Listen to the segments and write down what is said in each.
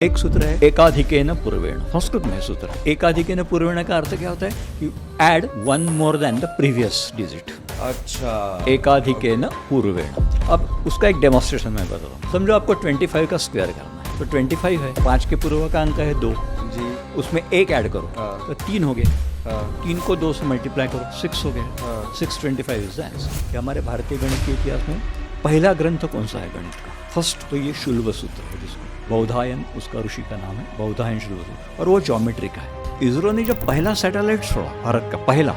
एक सूत्र है एकाधिकेन पूर्वेण, संस्कृत में सूत्र है। एकाधिकेन पूर्वेण का अर्थ क्या होता है? You add one more than the previous digit. अच्छा, एकाधिकेन पूर्वेण। अब उसका एक डेमोन्स्ट्रेशन मैं बता रहा हूँ। समझो आपको 25 का स्क्वायर करना है, तो 25 है, 5 के पूर्व का अंक है 2 जी, उसमें एक ऐड करो तो 3 हो गए। हाँ, 3 को 2 से मल्टीप्लाई करो 6 हो गए। हाँ। 625 इज द आंसर। हमारे भारतीय गणित के इतिहास में पहला ग्रंथ कौन सा है गणित का? फर्स्ट तो ये शुल्ब सूत्र है, जिसको बौधायन उसका ऋषि का नाम है, बौधायन शुल्ब सूत्र, और वो ज्योमेट्री का है। इसरो ने जब पहला सैटेलाइट छोड़ा भारत का पहला,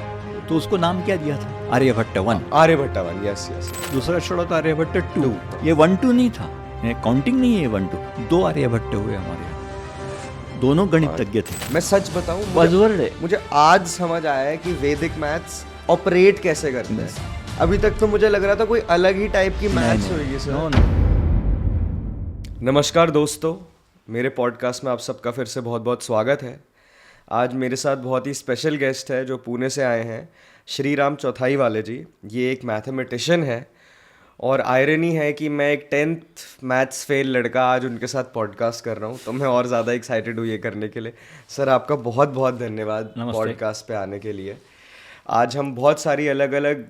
तो उसको नाम क्या दिया था? आर्यभट्ट 1। Aryabhata 1, yes yes. दूसरा छोड़ा तो आर्यभट्ट 2। ये 1-2 नहीं था, काउंटिंग नहीं है 1-2, 2 आर्यभट्ट हुए हमारे यहाँ। दोनों गणितज्ञ थे। मैं सच बताऊं, बज़वर्ड है। मुझे आज समझ आया है कि वैदिक मैथ्स ऑपरेट कैसे करते हैं। अभी तक तो मुझे लग रहा था कोई अलग ही टाइप की मैथ्स होगी सर। No, no. नमस्कार दोस्तों, मेरे पॉडकास्ट में आप सबका फिर से बहुत बहुत स्वागत है। आज मेरे साथ बहुत ही स्पेशल गेस्ट है जो पुणे से आए हैं, श्री राम चौथाई वाले जी। ये एक मैथमेटिशियन है और आयरनी है कि मैं एक 10th मैथ्स फेल लड़का आज उनके साथ पॉडकास्ट कर रहा हूँ, तो मैं और ज़्यादा एक्साइटेड हूँ ये करने के लिए। सर आपका बहुत बहुत धन्यवाद पॉडकास्ट पे आने के लिए। आज हम बहुत सारी अलग अलग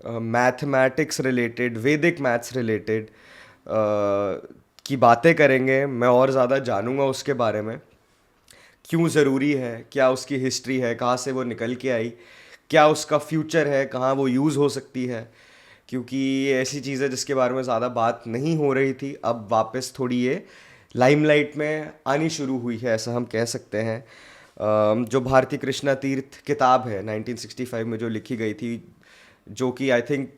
मैथमेटिक्स रिलेटेड, वैदिक मैथ्स रिलेटेड की बातें करेंगे। मैं और ज़्यादा जानूंगा उसके बारे में, क्यों ज़रूरी है, क्या उसकी हिस्ट्री है, कहाँ से वो निकल के आई, क्या उसका फ्यूचर है, कहाँ वो यूज़ हो सकती है, क्योंकि ये ऐसी चीज़ है जिसके बारे में ज़्यादा बात नहीं हो रही थी। अब वापस थोड़ी ये लाइमलाइट में आनी शुरू हुई है, ऐसा हम कह सकते हैं। जो भारती कृष्णा तीर्थ किताब है 1965 में जो लिखी गई थी, जो कि आई थिंक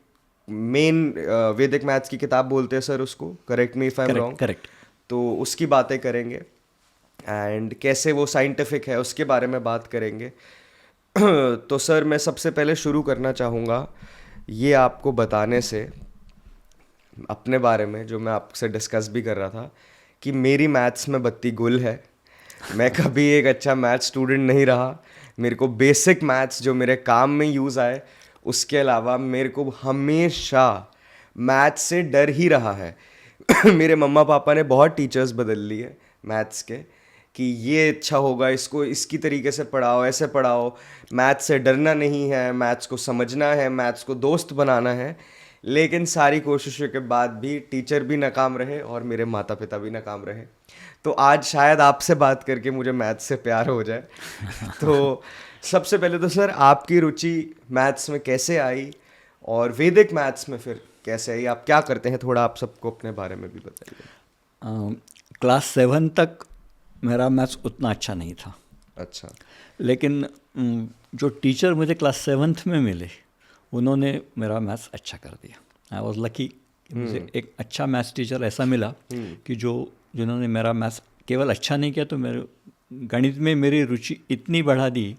मेन वैदिक मैथ्स की किताब बोलते हैं सर उसको, correct me if I am wrong. Correct. तो उसकी बातें करेंगे एंड कैसे वो साइंटिफिक है उसके बारे में बात करेंगे। तो सर मैं सबसे पहले शुरू करना चाहूँगा ये आपको बताने से अपने बारे में, जो मैं आपसे डिस्कस भी कर रहा था, कि मेरी मैथ्स में बत्ती गुल है। मैं कभी एक अच्छा मैथ्स स्टूडेंट नहीं रहा। मेरे को बेसिक मैथ्स जो मेरे काम में यूज़ आए, उसके अलावा मेरे को हमेशा मैथ्स से डर ही रहा है। मेरे मम्मा पापा ने बहुत टीचर्स बदल लिए मैथ्स के, कि ये अच्छा होगा, इसको इसकी तरीके से पढ़ाओ, ऐसे पढ़ाओ, मैथ्स से डरना नहीं है, मैथ्स को समझना है, मैथ्स को दोस्त बनाना है। लेकिन सारी कोशिशों के बाद भी टीचर भी नाकाम रहे और मेरे माता पिता भी नाकाम रहे। तो आज शायद आपसे बात करके मुझे मैथ्स से प्यार हो जाए। तो सबसे पहले तो सर आपकी रुचि मैथ्स में कैसे आई और वैदिक मैथ्स में फिर कैसे आई, आप क्या करते हैं, थोड़ा आप सबको अपने बारे में भी बताइए। क्लास 7 तक मेरा मैथ्स उतना अच्छा नहीं था। अच्छा। लेकिन जो टीचर मुझे क्लास 7th में मिले, उन्होंने मेरा मैथ्स अच्छा कर दिया। आई वॉज लकी, मुझे एक अच्छा मैथ्स टीचर ऐसा मिला कि जिन्होंने मेरा मैथ्स केवल अच्छा नहीं किया, तो मेरे गणित में मेरी रुचि इतनी बढ़ा दी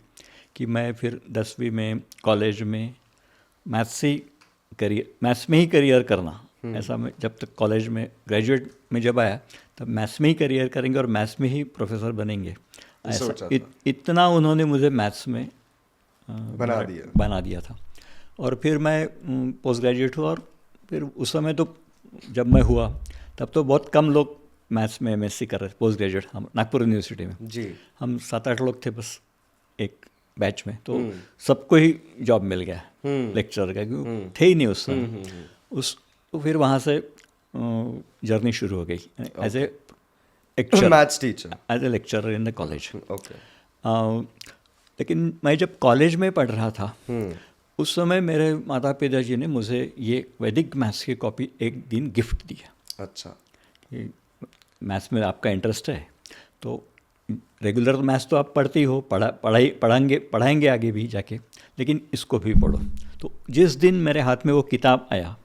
कि मैं फिर 10वीं में कॉलेज में मैथ्स में ही करियर करना, ऐसा मैं जब तक कॉलेज में ग्रेजुएट में जब आया तब मैथ्स में ही करियर करेंगे और मैथ्स में ही प्रोफेसर बनेंगे, ऐसा इतना उन्होंने मुझे मैथ्स में बना दिया था। और फिर मैं पोस्ट ग्रेजुएट हुआ, और फिर उस समय तो जब मैं हुआ तब तो बहुत कम लोग मैथ्स में एमएससी कर रहे थे। पोस्ट ग्रेजुएट हम नागपुर यूनिवर्सिटी में जी, हम 7-8 लोग थे बस एक बैच में, तो सबको ही जॉब मिल गया लेक्चर का, क्योंकि थे ही नहीं उस समय। तो फिर वहाँ से जर्नी शुरू हो गई as a maths teacher, as a lecturer in the college. Okay. लेकिन मैं जब कॉलेज में पढ़ रहा था उस समय मेरे माता पिताजी ने मुझे ये वैदिक मैथ्स की कॉपी एक दिन गिफ्ट दिया। अच्छा। कि मैथ्स में आपका इंटरेस्ट है तो रेगुलर मैथ्स तो आप पढ़ते ही हो, पढ़ाएंगे आगे भी जाके, लेकिन इसको भी पढ़ो। तो जिस दिन मेरे हाथ में वो किताब आया,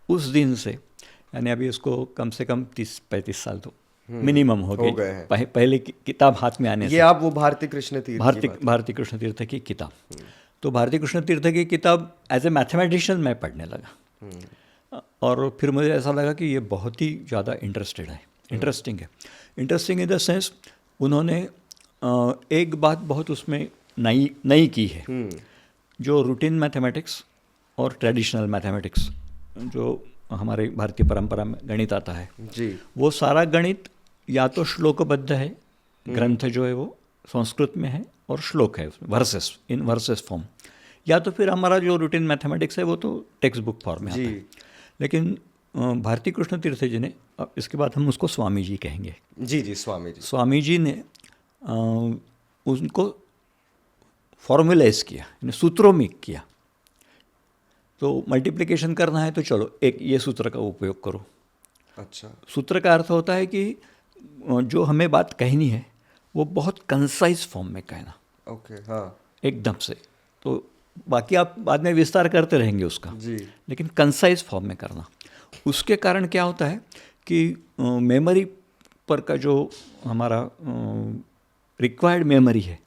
उस दिन से, यानी अभी उसको कम से कम 30-35 साल तो मिनिमम हो गए हैं पहले किताब हाथ में आने से। ये आप वो भारती कृष्ण तीर्थ की किताब, तो भारती कृष्ण तीर्थ की किताब एज ए मैथमेटिशियन मैं पढ़ने लगा, और फिर मुझे ऐसा लगा कि ये बहुत ही ज़्यादा इंटरेस्टिंग है। इंटरेस्टिंग इन द सेंस, उन्होंने एक बात बहुत उसमें नई की है, जो रूटीन मैथमेटिक्स और ट्रेडिशनल मैथमेटिक्स जो हमारे भारतीय परंपरा में गणित आता है जी, वो सारा गणित या तो श्लोकबद्ध है, ग्रंथ जो है वो संस्कृत में है और श्लोक है वर्सेस, इन वर्सेस फॉर्म, या तो फिर हमारा जो रूटीन मैथमेटिक्स है वो तो टेक्स्ट बुक फॉर्म में आता है। लेकिन भारती कृष्ण तीर्थ जी ने, अब इसके बाद हम उसको स्वामी जी कहेंगे, जी स्वामी जी, स्वामी जी ने उनको फॉर्मुलाइज किया, यानी सूत्रों में किया। तो मल्टीप्लिकेशन करना है तो चलो एक ये सूत्र का उपयोग करो। अच्छा, सूत्र का अर्थ होता है कि जो हमें बात कहनी है वो बहुत कंसाइज फॉर्म में कहना। ओके, हाँ, एकदम से। तो बाकी आप बाद में विस्तार करते रहेंगे उसका जी, लेकिन कंसाइज फॉर्म में करना। उसके कारण क्या होता है कि मेमोरी पर का जो हमारा रिक्वायर्ड मेमोरी है,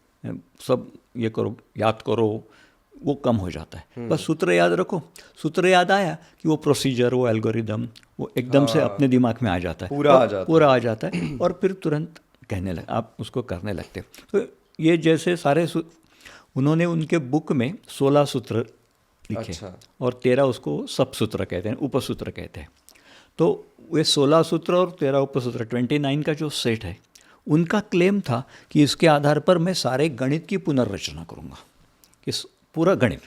सब ये करो याद करो, वो कम हो जाता है। बस सूत्र याद रखो, सूत्र याद आया कि वो प्रोसीजर, वो एल्गोरिदम वो एकदम से अपने दिमाग में आ जाता है, पूरा आ जाता है और फिर तुरंत कहने लग, आप उसको करने लगते। तो ये जैसे सारे उन्होंने उनके बुक में 16 सूत्र लिखे। अच्छा। और 13 उसको सब सूत्र कहते हैं, उपसूत्र कहते हैं। तो वे 16 सूत्र और 13 उपसूत्र 29 का जो सेट है, उनका क्लेम था कि इसके आधार पर मैं सारे गणित की पुनर्रचना करूँगा, कि पूरा गणित।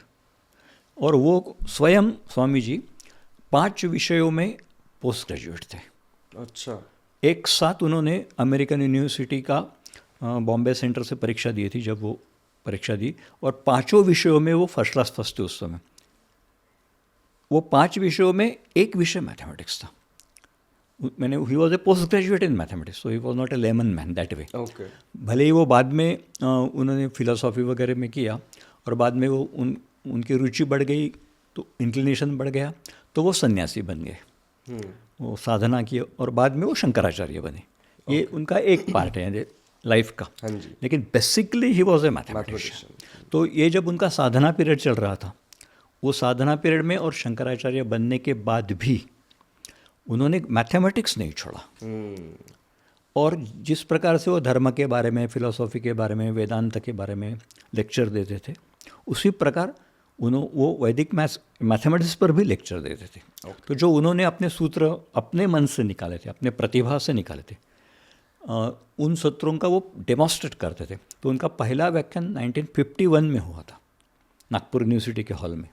और वो स्वयं स्वामी जी 5 विषयों में पोस्ट ग्रेजुएट थे। अच्छा, एक साथ उन्होंने अमेरिकन यूनिवर्सिटी का बॉम्बे सेंटर से परीक्षा दी थी, जब वो परीक्षा दी और 5 विषयों में वो फर्स्ट क्लास फर्स्ट थे उस समय। वो 5 विषयों में एक विषय मैथमेटिक्स था। मैंने he was a post graduate in mathematics, so he was not a lemon man that way. Okay, भले ही वो बाद में उन्होंने फिलोसॉफी वगैरह में किया और बाद में वो उनकी रुचि बढ़ गई, तो इंक्लिनेशन बढ़ गया, तो वो सन्यासी बन गए। वो साधना की और बाद में वो शंकराचार्य बने। ये उनका एक पार्ट है लाइफ का। हाँ जी, लेकिन basically he was a mathematician. तो ये जब उनका साधना पीरियड चल रहा था, वो साधना पीरियड में और शंकराचार्य बनने के बाद भी उन्होंने मैथमेटिक्स नहीं छोड़ा। और जिस प्रकार से वो धर्म के बारे में, फिलोसॉफी के बारे में, वेदांत के बारे में लेक्चर देते थे, उसी प्रकार वो वैदिक मैथमेटिक्स पर भी लेक्चर देते थे। तो जो उन्होंने अपने सूत्र अपने मन से निकाले थे, अपने प्रतिभा से निकाले थे, उन सूत्रों का वो डेमोन्स्ट्रेट करते थे। तो उनका पहला व्याख्यान 1951 में हुआ था नागपुर यूनिवर्सिटी के हॉल में।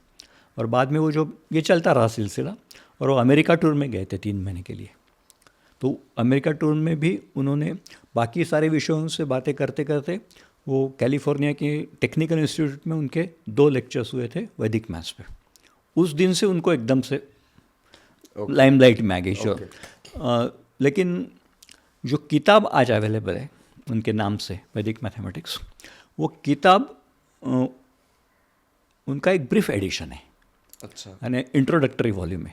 और बाद में वो जो ये चलता रहा सिलसिला, और वो अमेरिका टूर में गए थे 3 महीने के लिए। तो अमेरिका टूर में भी उन्होंने बाकी सारे विषयों से बातें करते करते वो कैलिफोर्निया के टेक्निकल इंस्टीट्यूट में उनके 2 लेक्चर्स हुए थे वैदिक मैथ्स पे। उस दिन से उनको एकदम से लाइमलाइट में आ गई। लेकिन जो किताब आज अवेलेबल है उनके नाम से, वैदिक मैथमेटिक्स, वो किताब उनका एक ब्रीफ एडिशन है। अच्छा, यानी इंट्रोडक्टरी वॉल्यूम में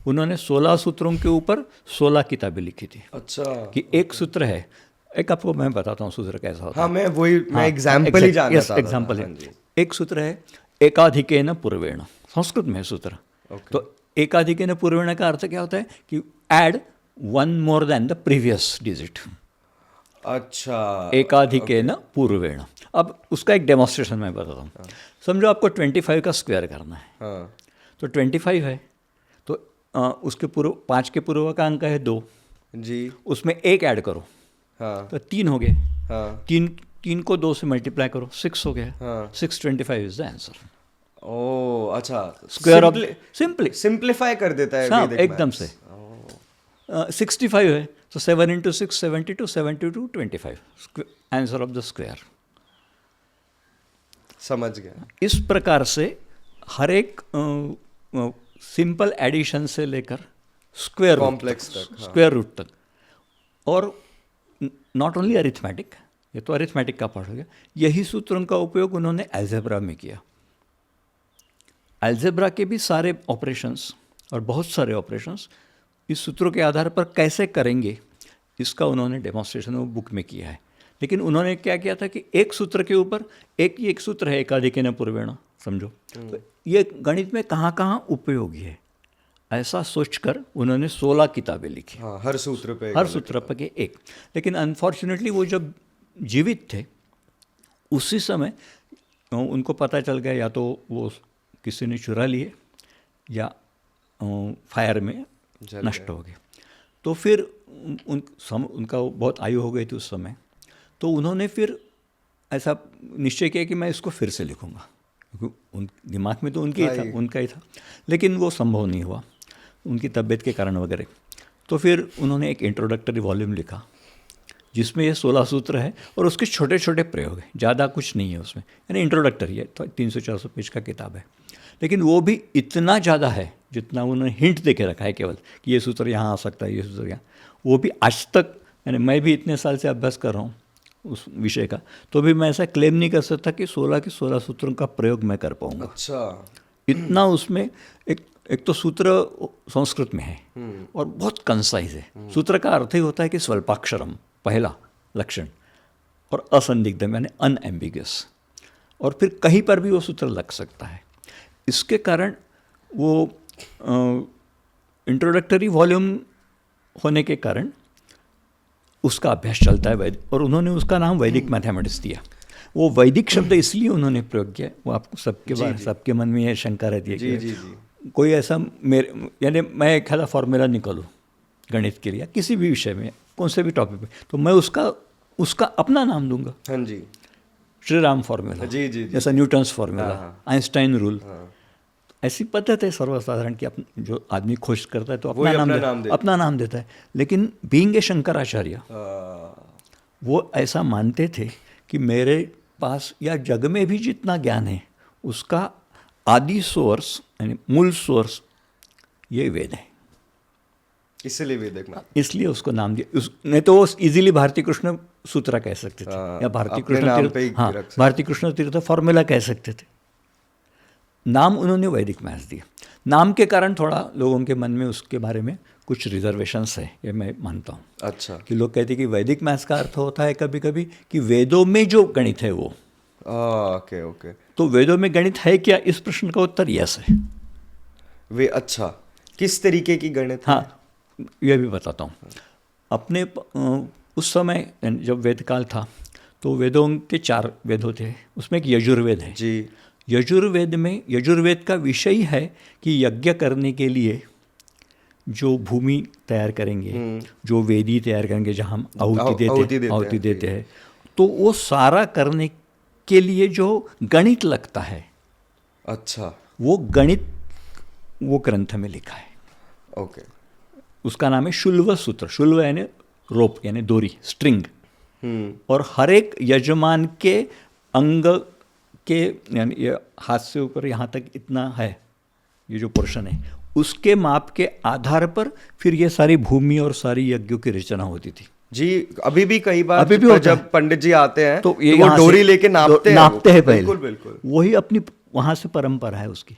उन्होंने 16 सूत्रों के ऊपर 16 किताबें लिखी थी। अच्छा, कि एक सूत्र है, एक आपको मैं बताता हूँ सूत्र कैसा होता है। हाँ, मैं एग्जाम्पल ही जानना चाहता था। एग्जाम्पल है। एक सूत्र है एकाधिकेन पूर्वेण, संस्कृत में है सूत्र। तो एकाधिकेन पूर्वेण का अर्थ क्या होता है कि add 1 more than the previous digit। अच्छा, एकाधिकेन पूर्वेण। अब उसका एक डेमोन्स्ट्रेशन मैं बताता हूँ। समझो आपको 25 का स्क्वायर करना है। हाँ, तो 25 है, तो उसके पूर्व 5 के पूर्व का अंक है 2 जी, उसमें 1 ऐड करो, हाँ, तो 3 हो गए। हाँ, 3 को 2 से मल्टीप्लाई करो, 6 हो गया। हाँ। 625 इज द आंसर। ओ, अच्छा, स्क्वायर ऑफ सिंपली सिंपलिफाई कर देता है हाँ, वैदिक एकदम मैथ्स। से 65 है, तो 7 × 6 72, 72 25 आंसर ऑफ द स्क्वायर। समझ गया। इस प्रकार से हर एक सिंपल एडिशन से लेकर स्क्वायर कॉम्प्लेक्स तक, हाँ। स्क्वायर रूट तक। और नॉट ओनली अरिथमेटिक, ये तो अरिथमेटिक का पार्ट हो गया, यही सूत्रों का उपयोग उन्होंने अलजेब्रा में किया। अलजेब्रा के भी सारे ऑपरेशंस और बहुत सारे ऑपरेशंस इस सूत्रों के आधार पर कैसे करेंगे, इसका उन्होंने डेमोन्स्ट्रेशन वो बुक में किया है। लेकिन उन्होंने क्या किया था कि एक सूत्र के ऊपर एक सूत्र है एकाधिकेन पूर्वेण, समझो, तो ये गणित में कहाँ कहाँ उपयोगी है, ऐसा सोचकर उन्होंने 16 किताबें लिखी। हाँ, हर सूत्र पे हर सूत्र पर के एक। लेकिन अनफॉर्चुनेटली वो जब जीवित थे उसी समय उनको पता चल गया, या तो वो किसी ने चुरा लिए या फायर में नष्ट हो गए। तो फिर उनका बहुत आयु हो गई थी उस समय, तो उन्होंने फिर ऐसा निश्चय किया कि मैं इसको फिर से लिखूँगा, क्योंकि उन दिमाग में तो उनका ही था, लेकिन वो संभव नहीं हुआ उनकी तबीयत के कारण वगैरह। तो फिर उन्होंने एक इंट्रोडक्टरी वॉल्यूम लिखा जिसमें ये 16 सूत्र है और उसके छोटे छोटे प्रयोग हैं, ज़्यादा कुछ नहीं है उसमें, यानी इंट्रोडक्टरी है, तो 300-400 पेज का किताब है, लेकिन वो भी इतना ज़्यादा है जितना उन्होंने हिंट दे के रखा है केवल कि ये सूत्र यहाँ आ सकता है, ये सूत्र यहाँ, वो भी आज तक, यानी मैं भी इतने साल से अभ्यास कर रहा हूँ उस विषय का, तो भी मैं ऐसा क्लेम नहीं कर सकता कि 16 के 16 सूत्रों का प्रयोग मैं कर पाऊँगा। अच्छा, इतना उसमें एक तो सूत्र संस्कृत में है और बहुत कंसाइज है। सूत्र का अर्थ ही होता है कि स्वल्पाक्षरम, पहला लक्षण, और असंदिग्धम यानी अनएम्बिगस, और फिर कहीं पर भी वो सूत्र लग सकता है। इसके कारण वो इंट्रोडक्टरी वॉल्यूम होने के कारण उसका अभ्यास चलता है और उन्होंने उसका नाम वैदिक मैथमेटिक्स दिया। वो वैदिक शब्द इसलिए उन्होंने प्रयोग किया, वो आपको सबके मन में ये शंका रहती है कि कोई ऐसा यानी मैं एक ऐसा फॉर्मूला निकालूँ गणित के लिए, किसी भी विषय में, कौन से भी टॉपिक पे, तो मैं उसका अपना नाम दूंगा। हाँ जी, श्री राम फॉर्मूला, जैसा न्यूटन्स फॉर्मूला, आइंस्टाइन रूल, ऐसी पद्धत है सर्वसाधारण कि जो आदमी खोज करता है तो अपना नाम देता है। लेकिन बीइंग ए शंकराचार्य, वो ऐसा मानते थे कि मेरे पास या जग में भी जितना ज्ञान है उसका आदि सोर्स यानी मूल सोर्स ये वेद है, इसलिए वेदिक, इसलिए उसको नाम दिया। नहीं तो वो इजीली भारती कृष्ण सूत्र कह सकते थे, या भारती कृष्ण तीर्थ फॉर्मूला कह सकते थे। नाम उन्होंने वैदिक मैथ्स दिया। नाम के कारण थोड़ा लोगों के मन में उसके बारे में कुछ रिजर्वेशंस है, ये मैं मानता हूँ। अच्छा, कि लोग कहते हैं कि वैदिक मैथ्स का अर्थ होता है कभी कभी कि वेदों में जो गणित है वो। ओके। तो वेदों में गणित है क्या, इस प्रश्न का उत्तर यस है। अच्छा, किस तरीके की गणित? हाँ, यह भी बताता हूँ। अपने उस समय जब वेदकाल था तो वेदों के 4 वेद होते हैं, उसमें एक यजुर्वेद है जी। यजुर्वेद का विषय है कि यज्ञ करने के लिए जो भूमि तैयार करेंगे, जो वेदी तैयार करेंगे, जहाँ हम आहुति देते हैं, तो वो सारा करने के लिए जो गणित लगता है, अच्छा, वो गणित वो ग्रंथ में लिखा है। ओके। उसका नाम है शुल्व सूत्र। शुल्व यानी रोप यानी डोरी, स्ट्रिंग। और हर एक यजमान के अंग के यानी ये हाथ से ऊपर यहाँ तक इतना है, ये जो पोर्शन है, उसके माप के आधार पर फिर ये सारी भूमि और सारी यज्ञों की रचना होती थी। जी, अभी भी कई बार जब पंडित जी आते हैं तो ये वो डोरी लेके नापते हैं पहले। बिल्कुल। वही अपनी वहाँ से परंपरा है उसकी,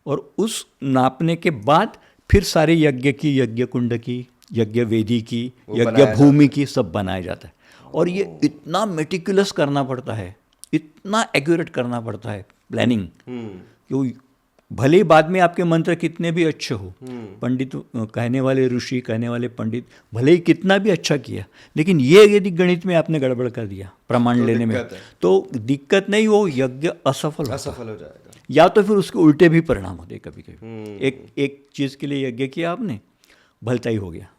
और उस नापने के बाद फिर सारे यज्ञ की, यज्ञ कुंड की, यज्ञ वेदी की, यज्ञ भूमि की सब बनाया जाता है। और ये इतना मेटिकुलस करना पड़ता है, इतना एक्यूरेट करना पड़ता है प्लानिंग, कि भले ही बाद में आपके मंत्र कितने भी अच्छे हो, पंडित कहने वाले ऋषि, कहने वाले पंडित भले ही कितना भी अच्छा किया, लेकिन ये यदि गणित में आपने गड़बड़ कर दिया प्रमाण लेने में, तो दिक्कत नहीं, वो यज्ञ असफल हो जाएगा, या तो फिर उसके उल्टे भी परिणाम होते कभी कभी। एक चीज़ के लिए यज्ञ किया आपने, भलता ही हो गया।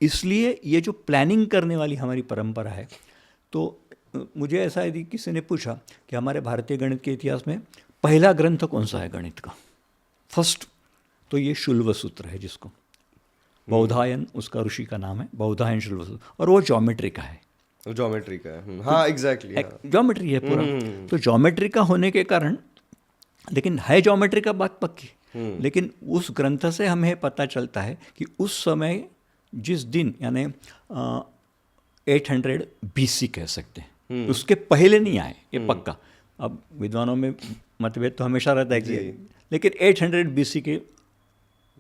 इसलिए ये जो प्लानिंग करने वाली हमारी परंपरा है, तो मुझे ऐसा यदि किसी ने पूछा कि हमारे भारतीय गणित के इतिहास में पहला ग्रंथ कौन सा है गणित का, फर्स्ट, तो ये शुल्व सूत्र है, जिसको बौधायन उसका ऋषि का नाम है, बौधायन शुल्व सूत्र, और वो ज्योमेट्री का है। ज्योमेट्री का है, हाँ एग्जैक्टली, ज्योमेट्री है पूरा। तो ज्योमेट्री का होने के कारण, लेकिन है ज्योमेट्री का बात पक्की, लेकिन उस ग्रंथ से हमें पता चलता है कि उस समय जिस दिन, यानी 800 BC कह सकते हैं, उसके पहले नहीं आए, ये पक्का। अब विद्वानों में मतभेद तो हमेशा रहता है कि, लेकिन 800 BC के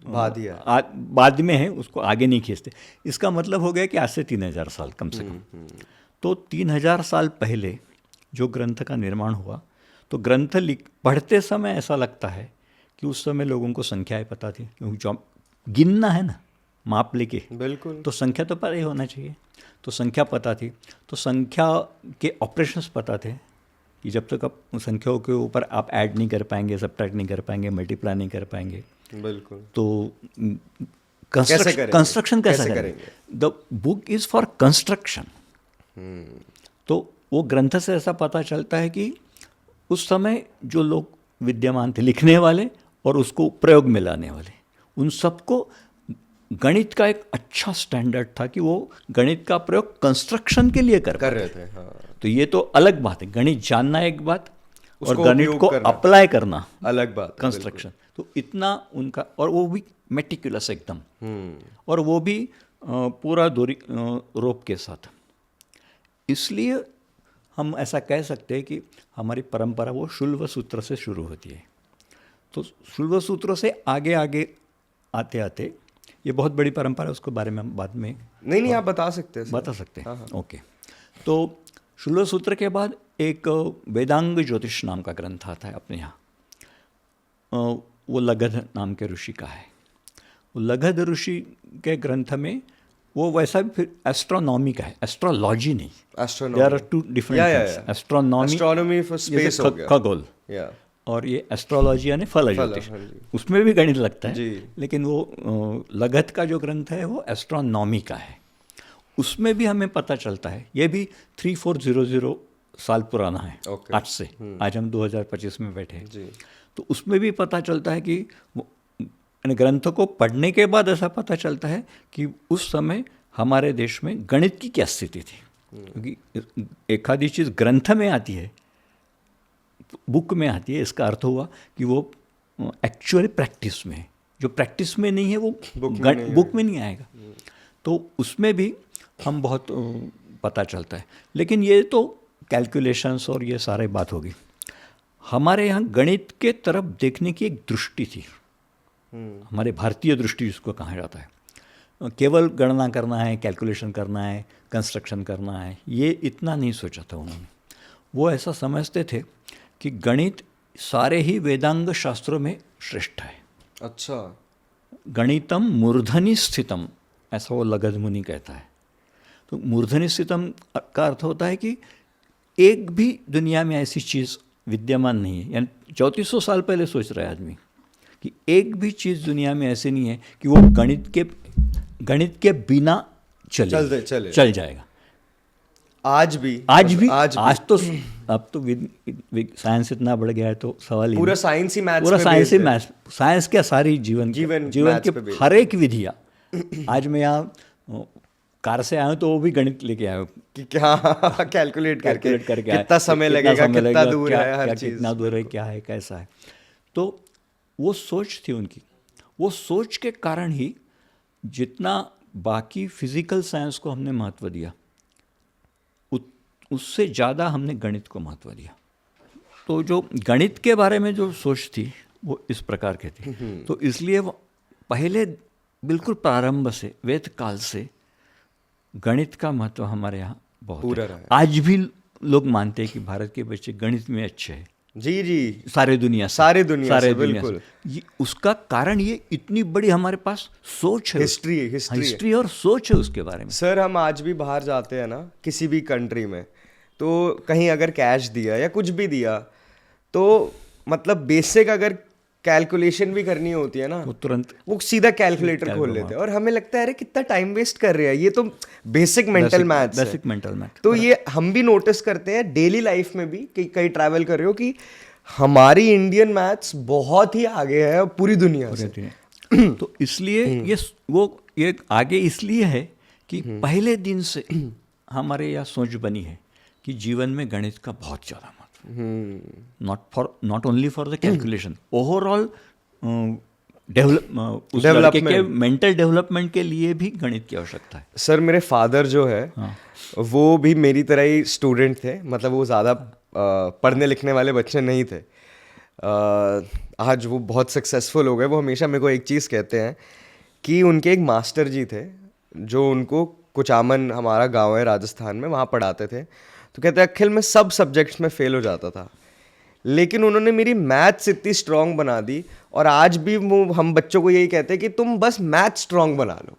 बाद में है, उसको आगे नहीं खींचते। इसका मतलब हो गया कि आज से 3000 साल कम से कम। तो 3000 साल पहले जो ग्रंथ का निर्माण हुआ, तो ग्रंथ पढ़ते समय ऐसा लगता है कि उस समय लोगों को संख्याएं पता थी, क्योंकि गिनना है ना माप लेके, बिल्कुल, तो संख्या तो पता ही होना चाहिए। तो संख्या पता थी, तो संख्या के ऑपरेशंस पता थे कि जब तक आप संख्याओं के ऊपर आप ऐड नहीं कर पाएंगे, सब्ट्रैक्ट नहीं कर पाएंगे, मल्टीप्लाई नहीं कर पाएंगे, बिल्कुल, तो कंस्ट्रक्शन कैसे करेंगे? The book is for construction. तो वो ग्रंथ से ऐसा पता चलता है कि उस समय जो लोग विद्यमान थे, लिखने वाले और उसको प्रयोग में लाने वाले, उन सबको गणित का एक अच्छा स्टैंडर्ड था कि वो गणित का प्रयोग कंस्ट्रक्शन के लिए कर रहे थे। हाँ। तो ये तो अलग बात है, गणित जानना एक बात और उसको गणित को अप्लाई करना अलग बात, कंस्ट्रक्शन। तो इतना उनका, और वो भी मेटिकुलस एकदम, और वो भी पूरा दूरी रोप के साथ। इसलिए हम ऐसा कह सकते हैं कि हमारी परंपरा वो शुल्व सूत्र से शुरू होती है। तो शुल्व सूत्र से आगे आगे आते आते ये बहुत बड़ी परंपरा है, उसके बारे में हम बाद में नहीं आप बता सकते हैं। बता सकते हैं। ओके। तो शुल्व सूत्र के बाद एक वेदांग ज्योतिष नाम का ग्रंथ आता है अपने यहाँ, वो लगध नाम के ऋषि का है। वो लगध ऋषि के ग्रंथ में वो वैसा भी फिर एस्ट्रोनॉमी का है, एस्ट्रोलॉजी नहीं। There are two different, astronomy for space हो गया, खगोल, और ये एस्ट्रोलॉजी यानी फल ज्योतिष, उसमें भी गणित लगता है। लेकिन वो लगध का जो ग्रंथ है वो एस्ट्रोनॉमी का है। उसमें भी हमें पता चलता है, ये भी 3400 साल पुराना है आज से। आज हम 2025 में बैठे हैं। तो उसमें भी पता चलता है कि ग्रंथ को पढ़ने के बाद ऐसा पता चलता है कि उस समय हमारे देश में गणित की क्या स्थिति थी। क्योंकि एक आधी चीज़ ग्रंथ में आती है, बुक में आती है, इसका अर्थ हुआ कि वो एक्चुअली प्रैक्टिस में है। जो प्रैक्टिस में नहीं है वो बुक में नहीं आएगा। तो उसमें भी हम बहुत पता चलता है। लेकिन ये तो कैलकुलेशंस और ये सारे बात होगी। हमारे यहाँ गणित के तरफ देखने की एक दृष्टि थी, हमारे भारतीय दृष्टि जिसको कहा जाता है। केवल गणना करना है, कैलकुलेशन करना है, कंस्ट्रक्शन करना है, ये इतना नहीं सोचा था उन्होंने। वो ऐसा समझते थे कि गणित सारे ही वेदांग शास्त्रों में श्रेष्ठ है। अच्छा। गणितम मूर्धनि स्थितम, ऐसा वो लगध मुनि कहता है। तो मूर्धनि स्थितम का अर्थ होता है कि एक भी दुनिया में ऐसी चीज़ विद्यमान नहीं है। यानी 3400 साल पहले सोच रहा है आदमी कि एक भी चीज़ दुनिया में ऐसी नहीं है कि वो गणित के बिना चल जाएगा। आज तो अब तो साइंस इतना बढ़ गया है तो सवाल ही पूरा साइंस ही मैथ्स, पूरा साइंस ही मैथ्स, साइंस क्या सारी जीवन के हर एक विधियाँ। आज मैं यहाँ कार से आया हूँ तो वो भी गणित लेके आया हूँ कि क्या कैलकुलेट करके कितना समय लगेगा, कितना दूर है हर चीज़, कितना दूर है, क्या है, कैसा है। तो वो सोच थी उनकी। वो सोच के कारण ही जितना बाकी फिजिकल साइंस को हमने महत्व दिया, उससे ज़्यादा हमने गणित को महत्व दिया। तो जो गणित के बारे में जो सोच थी वो इस प्रकार की थी। तो इसलिए वो पहले बिल्कुल प्रारंभ से, वेद काल से गणित का महत्व हमारे यहाँ बहुत है। आज भी लोग मानते हैं कि भारत के बच्चे गणित में अच्छे हैं। जी सारे दुनिया से बिल्कुल। उसका कारण ये इतनी बड़ी हमारे पास सोच है, हिस्ट्री और सोच है उसके बारे में। सर हम आज भी बाहर जाते हैं ना किसी भी कंट्री में, तो कहीं अगर कैश दिया या कुछ भी दिया तो मतलब बेसिक अगर कैलकुलेशन भी करनी होती है ना, वो तुरंत वो सीधा कैलकुलेटर खोल लेते हैं। और हमें लगता है अरे कितना टाइम वेस्ट कर रहे हैं, ये तो बेसिक मेंटल मैथ्स। तो ये हम भी नोटिस करते हैं डेली लाइफ में भी कि कहीं ट्रैवल कर रहे हो कि हमारी इंडियन मैथ्स बहुत ही आगे है पूरी दुनिया से। तो इसलिए ये आगे इसलिए है कि पहले दिन से हमारे यहाँ सोच बनी है कि जीवन में गणित का बहुत ज़्यादा not only for the calculation, overall development के मेंटल डेवलपमेंट के लिए भी गणित की आवश्यकता है। सर मेरे फादर जो है वो भी मेरी तरह ही स्टूडेंट थे, मतलब वो ज़्यादा पढ़ने लिखने वाले बच्चे नहीं थे। आज वो बहुत सक्सेसफुल हो गए। वो हमेशा मेरे को एक चीज़ कहते हैं कि उनके एक मास्टर जी थे जो उनको कुचामन, हमारा गांव है राजस्थान में, वहाँ पढ़ाते थे। तो कहते हैं अखिल मैं सब सब्जेक्ट्स में फेल हो जाता था, लेकिन उन्होंने मेरी मैथ्स इतनी स्ट्रांग बना दी। और आज भी वो हम बच्चों को यही कहते हैं कि तुम बस मैथ स्ट्रांग बना लो,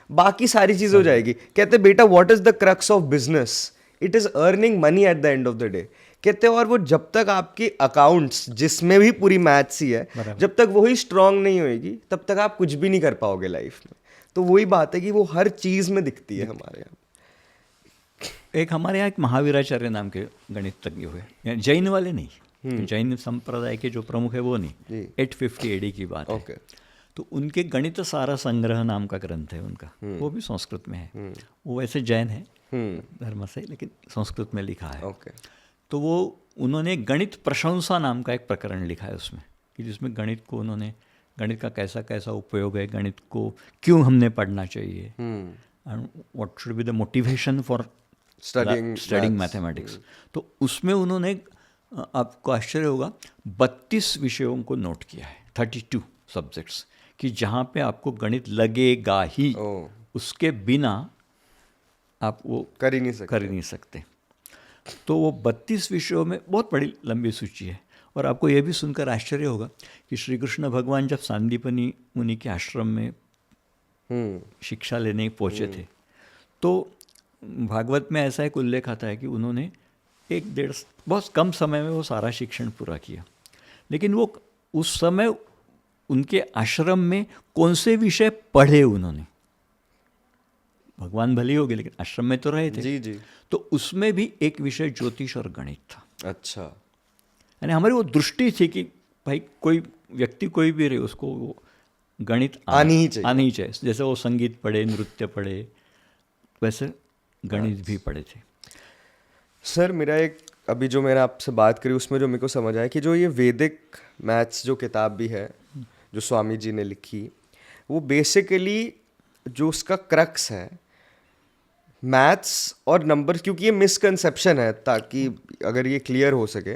बाकी सारी चीज़ हो जाएगी। कहते बेटा what is the crux of business, it is earning money at the end of the day. कहते और वो जब तक आपकी अकाउंट्स जिसमें भी पूरी मैथ्स ही है, जब तक वही स्ट्रांग नहीं होएगी तब तक आप कुछ भी नहीं कर पाओगे लाइफ में। तो वही बात है कि वो हर चीज़ में दिखती है हमारे यहाँ। एक हमारे यहाँ एक महावीराचार्य नाम के गणितज्ञ हुए, यानी जैन वाले नहीं, जैन संप्रदाय के जो प्रमुख है वो नहीं, जी। 850 AD की बात है। ओके। तो उनके गणित सारा संग्रह नाम का ग्रंथ है उनका, वो भी संस्कृत में है। वो वैसे जैन है धर्म से, लेकिन संस्कृत में लिखा है। ओके। तो वो उन्होंने गणित प्रशंसा नाम का एक प्रकरण लिखा है उसमें, कि जिसमें गणित को उन्होंने, गणित का कैसा कैसा उपयोग है, गणित को क्यों हमने पढ़ना चाहिए, and what should be the motivation for studying mathematics. तो उसमें उन्होंने, आपको आश्चर्य होगा, 32 विषयों को नोट किया है, 32 सब्जेक्ट्स, कि जहाँ पे आपको गणित लगेगा ही, उसके बिना आप वो कर ही नहीं सकते। तो वो 32 विषयों में बहुत बड़ी लंबी सूची है। और आपको ये भी सुनकर आश्चर्य होगा कि श्री कृष्ण भगवान जब सांदीपनी मुनि के आश्रम में शिक्षा लेने पहुँचे थे, तो भागवत में ऐसा एक उल्लेख आता है कि उन्होंने 1-1.5 बहुत कम समय में वो सारा शिक्षण पूरा किया। लेकिन वो उस समय उनके आश्रम में कौन से विषय पढ़े उन्होंने, भगवान भले हो गए लेकिन आश्रम में तो रहे थे। जी जी। तो उसमें भी एक विषय ज्योतिष और गणित था। अच्छा। यानी हमारी वो दृष्टि थी कि भाई कोई व्यक्ति कोई भी रहे, उसको वो गणित आनी ही चाहिए। जैसे वो संगीत पढ़े, नृत्य पढ़े, वैसे गणित भी पढ़े थे। सर मेरा एक, अभी जो मैंने आपसे बात करी उसमें जो मेरे को समझ आया कि जो ये वैदिक मैथ्स जो किताब भी है जो स्वामी जी ने लिखी, वो बेसिकली जो उसका क्रक्स है मैथ्स और नंबर, क्योंकि ये मिसकंसेप्शन है, ताकि अगर ये क्लियर हो सके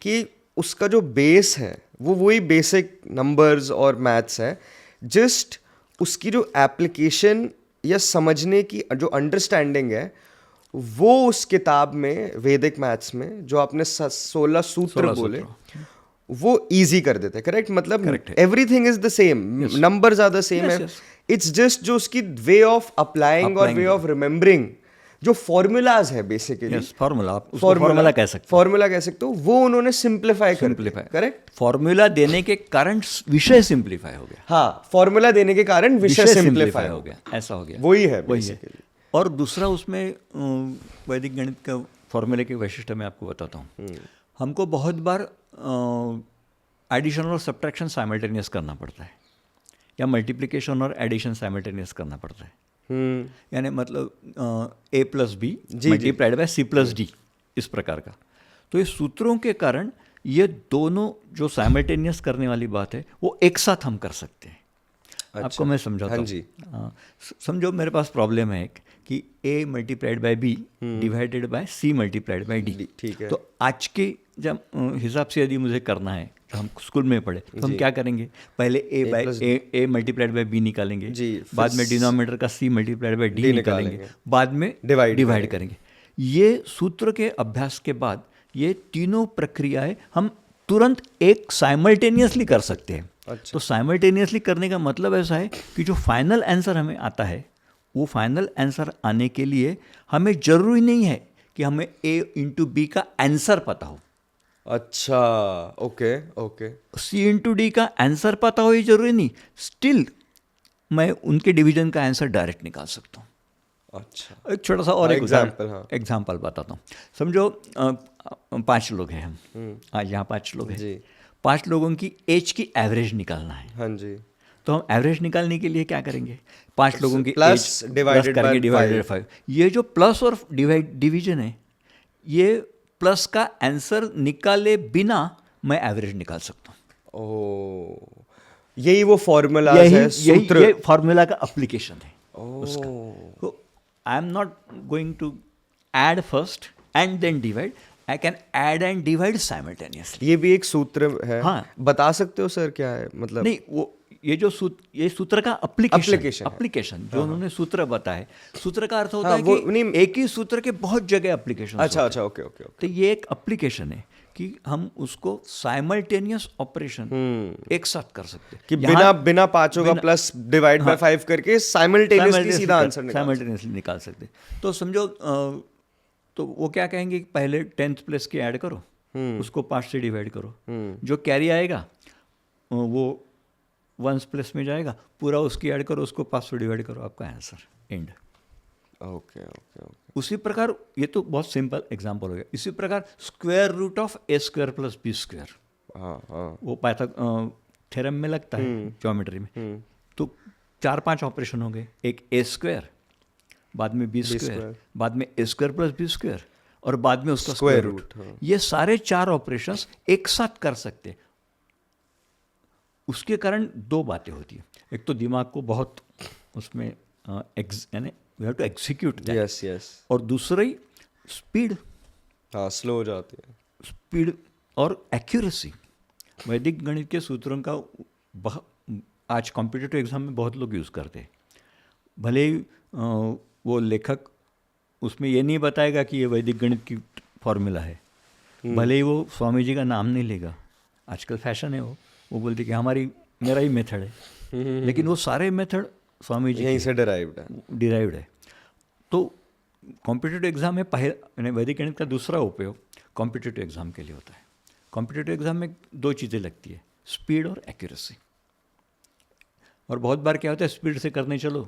कि उसका जो बेस है वो वही बेसिक नंबर्स और मैथ्स है, जस्ट उसकी जो एप्लीकेशन या समझने की जो अंडरस्टैंडिंग है वो उस किताब में वैदिक मैथ्स में जो आपने 16 सूत्र बोले वो इजी कर देते हैं। करेक्ट? मतलब everything is the same, numbers are the same, it's just जो उसकी वे ऑफ अप्लाइंग और वे ऑफ रिमेम्बरिंग, जो फॉर्मूलाज है बेसिकली, फॉर्मूला कह सकते हो, वो उन्होंने सिंप्लीफाई कर दिया। करेक्ट? फॉर्मूला देने के कारण विषय सिंप्लीफाई हो गया। हाँ, फॉर्मूला देने के कारण विषय सिंप्लीफाई हो गया, ऐसा हो गया। वही है बेसिकली। और दूसरा उसमें वैदिक गणित का फॉर्मूले की वैशिष्ट्य मैं आपको बताता हूँ। हमको बहुत बार एडिशन और सब्ट्रैक्शन साइमल्टेनियस करना पड़ता है, या मल्टीप्लिकेशन और एडिशन साइमल्टेनियस करना पड़ता है। यानी मतलब A+B मल्टीप्लाइड बाय C+D, इस प्रकार का। तो ये सूत्रों के कारण ये दोनों जो साइमल्टेनियस करने वाली बात है वो एक साथ हम कर सकते हैं। अच्छा, आपको मैं समझाता हूँ। जी। समझो मेरे पास प्रॉब्लम है एक कि A multiplied by B divided by C multiplied by D। ठीक है। तो आज के जब हिसाब से यदि मुझे करना है, जो हम स्कूल में पढ़े, तो हम क्या करेंगे, पहले A मल्टीप्लाइड बाय B निकालेंगे, बाद में डिनोमिनेटर का C मल्टीप्लाइड बाय D निकालेंगे, बाद में डिवाइड करेंगे। ये सूत्र के अभ्यास के बाद ये तीनों प्रक्रियाएं हम तुरंत एक साइमल्टेनियसली कर सकते हैं। अच्छा। तो साइमल्टेनियसली करने का मतलब ऐसा है कि जो फाइनल आंसर हमें आता है, वो फाइनल आंसर आने के लिए हमें जरूरी नहीं है कि हमें A इंटू B का आंसर पता हो। अच्छा, okay okay. C into D का आंसर पता हो ये जरूरी नहीं, स्टिल मैं उनके डिवीजन का आंसर डायरेक्ट निकाल सकता हूँ। अच्छा, एक छोटा सा और एग्जाम्पल बताता हूँ। समझो 5 लोग हैं हम, आज यहाँ 5 लोग हैं। 5 लोगों की एज की एवरेज निकालना है। हाँ जी। तो हम एवरेज निकालने के लिए क्या करेंगे, 5 लोगों की प्लस डिवाइडेड 5। ये जो प्लस और डिवीजन है, ये प्लस का आंसर निकाले बिना मैं एवरेज निकाल सकता हूँ। ओह, यही वो फॉर्मूला है, सूत्र, ये फॉर्मूला का एप्लीकेशन है उसका। तो I am not going to add first and then divide, I can add and divide simultaneously. ये भी एक सूत्र है। हाँ, बता सकते हो सर क्या है? मतलब नहीं, वो ये जो ये सूत्र का एप्लीकेशन जो उन्होंने सूत्र बताया, सूत्र का अर्थ होता है कि एक ही सूत्र के बहुत जगह एप्लीकेशन। अच्छा अच्छा, ओके ओके। तो ये एक एप्लीकेशन है कि हम उसको साइमल्टेनियस ऑपरेशन एक साथ कर सकते हैं, कि बिना 5 का प्लस डिवाइड बाय 5 करके साइमल्टेनियसली सीधा आंसर साइमल्टेनियसली निकाल सकते। तो समझो, तो वो क्या कहेंगे कि पहले 10th प्लेस की ऐड करो, उसको 5 से डिवाइड करो, जो कैरी आएगा वो वंस प्लेस में जाएगा, पूरा उसकी ऐड करो, उसको 5 से डिवाइड करो, आपका answer and. Okay okay okay. उसी प्रकार, ये तो बहुत सिंपल एग्जांपल हो गया। इसी प्रकार square root of A square plus B square, हाँ हाँ। वो थ्योरम में लगता है ज्योमेट्री में। तो 4-5 ऑपरेशन हो गए, एक ए स्क्वायर, बाद में बी स्क्वायर, बाद में ए स्क्वायर प्लस बी स्क्वायर, और बाद में उसका स्क्वायर रूट। ये सारे 4 ऑपरेशंस एक साथ कर सकते। उसके कारण 2 बातें होती है। एक तो दिमाग को बहुत उसमें यानी we have to execute that, yes yes. और दूसरी स्पीड, हाँ, स्लो हो जाती है। स्पीड और एक्यूरेसी। वैदिक गणित के सूत्रों का आज कॉम्पिटिटिव एग्जाम में बहुत लोग यूज़ करते हैं। भले ही वो लेखक उसमें ये नहीं बताएगा कि ये वैदिक गणित की फॉर्मूला है, भले ही वो स्वामी जी का नाम नहीं लेगा, आजकल फैशन है वो बोलते कि मेरा ही मेथड है, लेकिन वो सारे मेथड स्वामी जी यहीं से डिराइव्ड है। तो कॉम्पिटिटिव एग्जाम में यानी वैदिक गणित का दूसरा उपयोग कॉम्पिटिटिव एग्जाम के लिए होता है। कॉम्पिटिटिव एग्जाम में 2 चीज़ें लगती है, स्पीड और एक्यूरेसी। और बहुत बार क्या होता है, स्पीड से करने चलो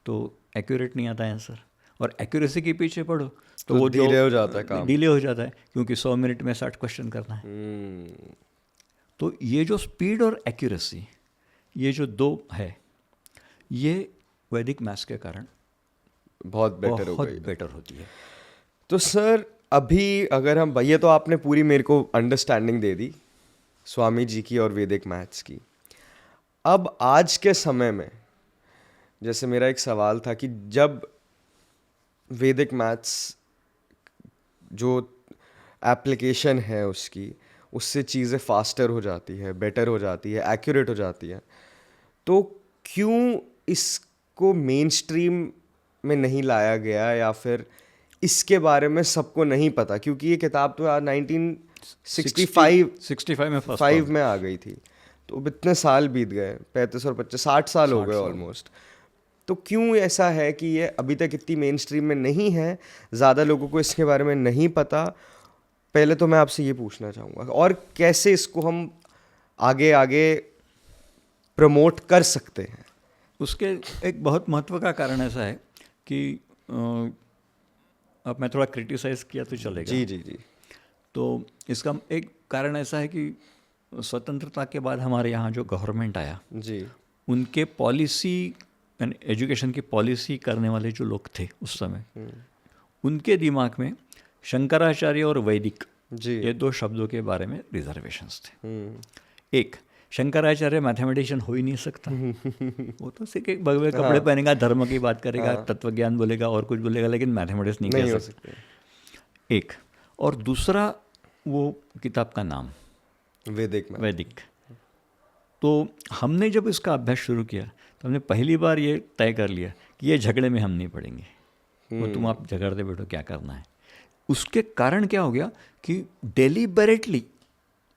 तो एक्यूरेट नहीं आता है आंसर, और एक्यूरेसी के पीछे पढ़ो तो वो डिले हो जाता है काम। डिले हो जाता है, क्योंकि 100 मिनट में 60 क्वेश्चन करना है। तो ये जो स्पीड और एक्यूरेसी, ये जो 2 है, ये वैदिक मैथ्स के कारण बहुत बेटर होती है। तो सर अभी अगर हम, ये तो आपने पूरी मेरे को अंडरस्टैंडिंग दे दी स्वामी जी की और वैदिक मैथ्स की। अब आज के समय में, जैसे मेरा एक सवाल था कि जब वैदिक मैथ्स जो एप्लीकेशन है उससे चीज़ें फास्टर हो जाती है, बेटर हो जाती है, एक्यूरेट हो जाती है, तो क्यों इसको मेन स्ट्रीम में नहीं लाया गया, या फिर इसके बारे में सबको नहीं पता? क्योंकि ये किताब तो 1965 में आ गई थी, तो इतने साल बीत गए, 35 और 25 60 साल हो गए ऑलमोस्ट। तो क्यों ऐसा है कि ये अभी तक इतनी मेन स्ट्रीम में नहीं है, ज़्यादा लोगों को इसके बारे में नहीं पता? पहले तो मैं आपसे ये पूछना चाहूँगा, और कैसे इसको हम आगे प्रमोट कर सकते हैं? उसके एक बहुत महत्व का कारण ऐसा है कि अब मैं थोड़ा क्रिटिसाइज़ किया तो चलेगा। जी। तो इसका एक कारण ऐसा है कि स्वतंत्रता के बाद हमारे यहाँ जो गवर्नमेंट आया जी, उनके पॉलिसी यानी एजुकेशन की पॉलिसी करने वाले जो लोग थे उस समय, उनके दिमाग में शंकराचार्य और वैदिक जी, ये 2 शब्दों के बारे में रिजर्वेशंस थे। एक, शंकराचार्य मैथमेटिशियन हो ही नहीं सकता, वो तो सिर्फ एक भगवे कपड़े पहनेगा, धर्म की बात करेगा, तत्वज्ञान बोलेगा और कुछ बोलेगा, लेकिन मैथमेटिक्स नहीं कर सकते। एक, और दूसरा वो किताब का नाम वैदिक। तो हमने जब इसका अभ्यास शुरू किया तो हमने पहली बार ये तय कर लिया कि ये झगड़े में हम नहीं पड़ेंगे, वो तुम आप झगड़ते बैठो क्या करना है। उसके कारण क्या हो गया कि डेलिबरेटली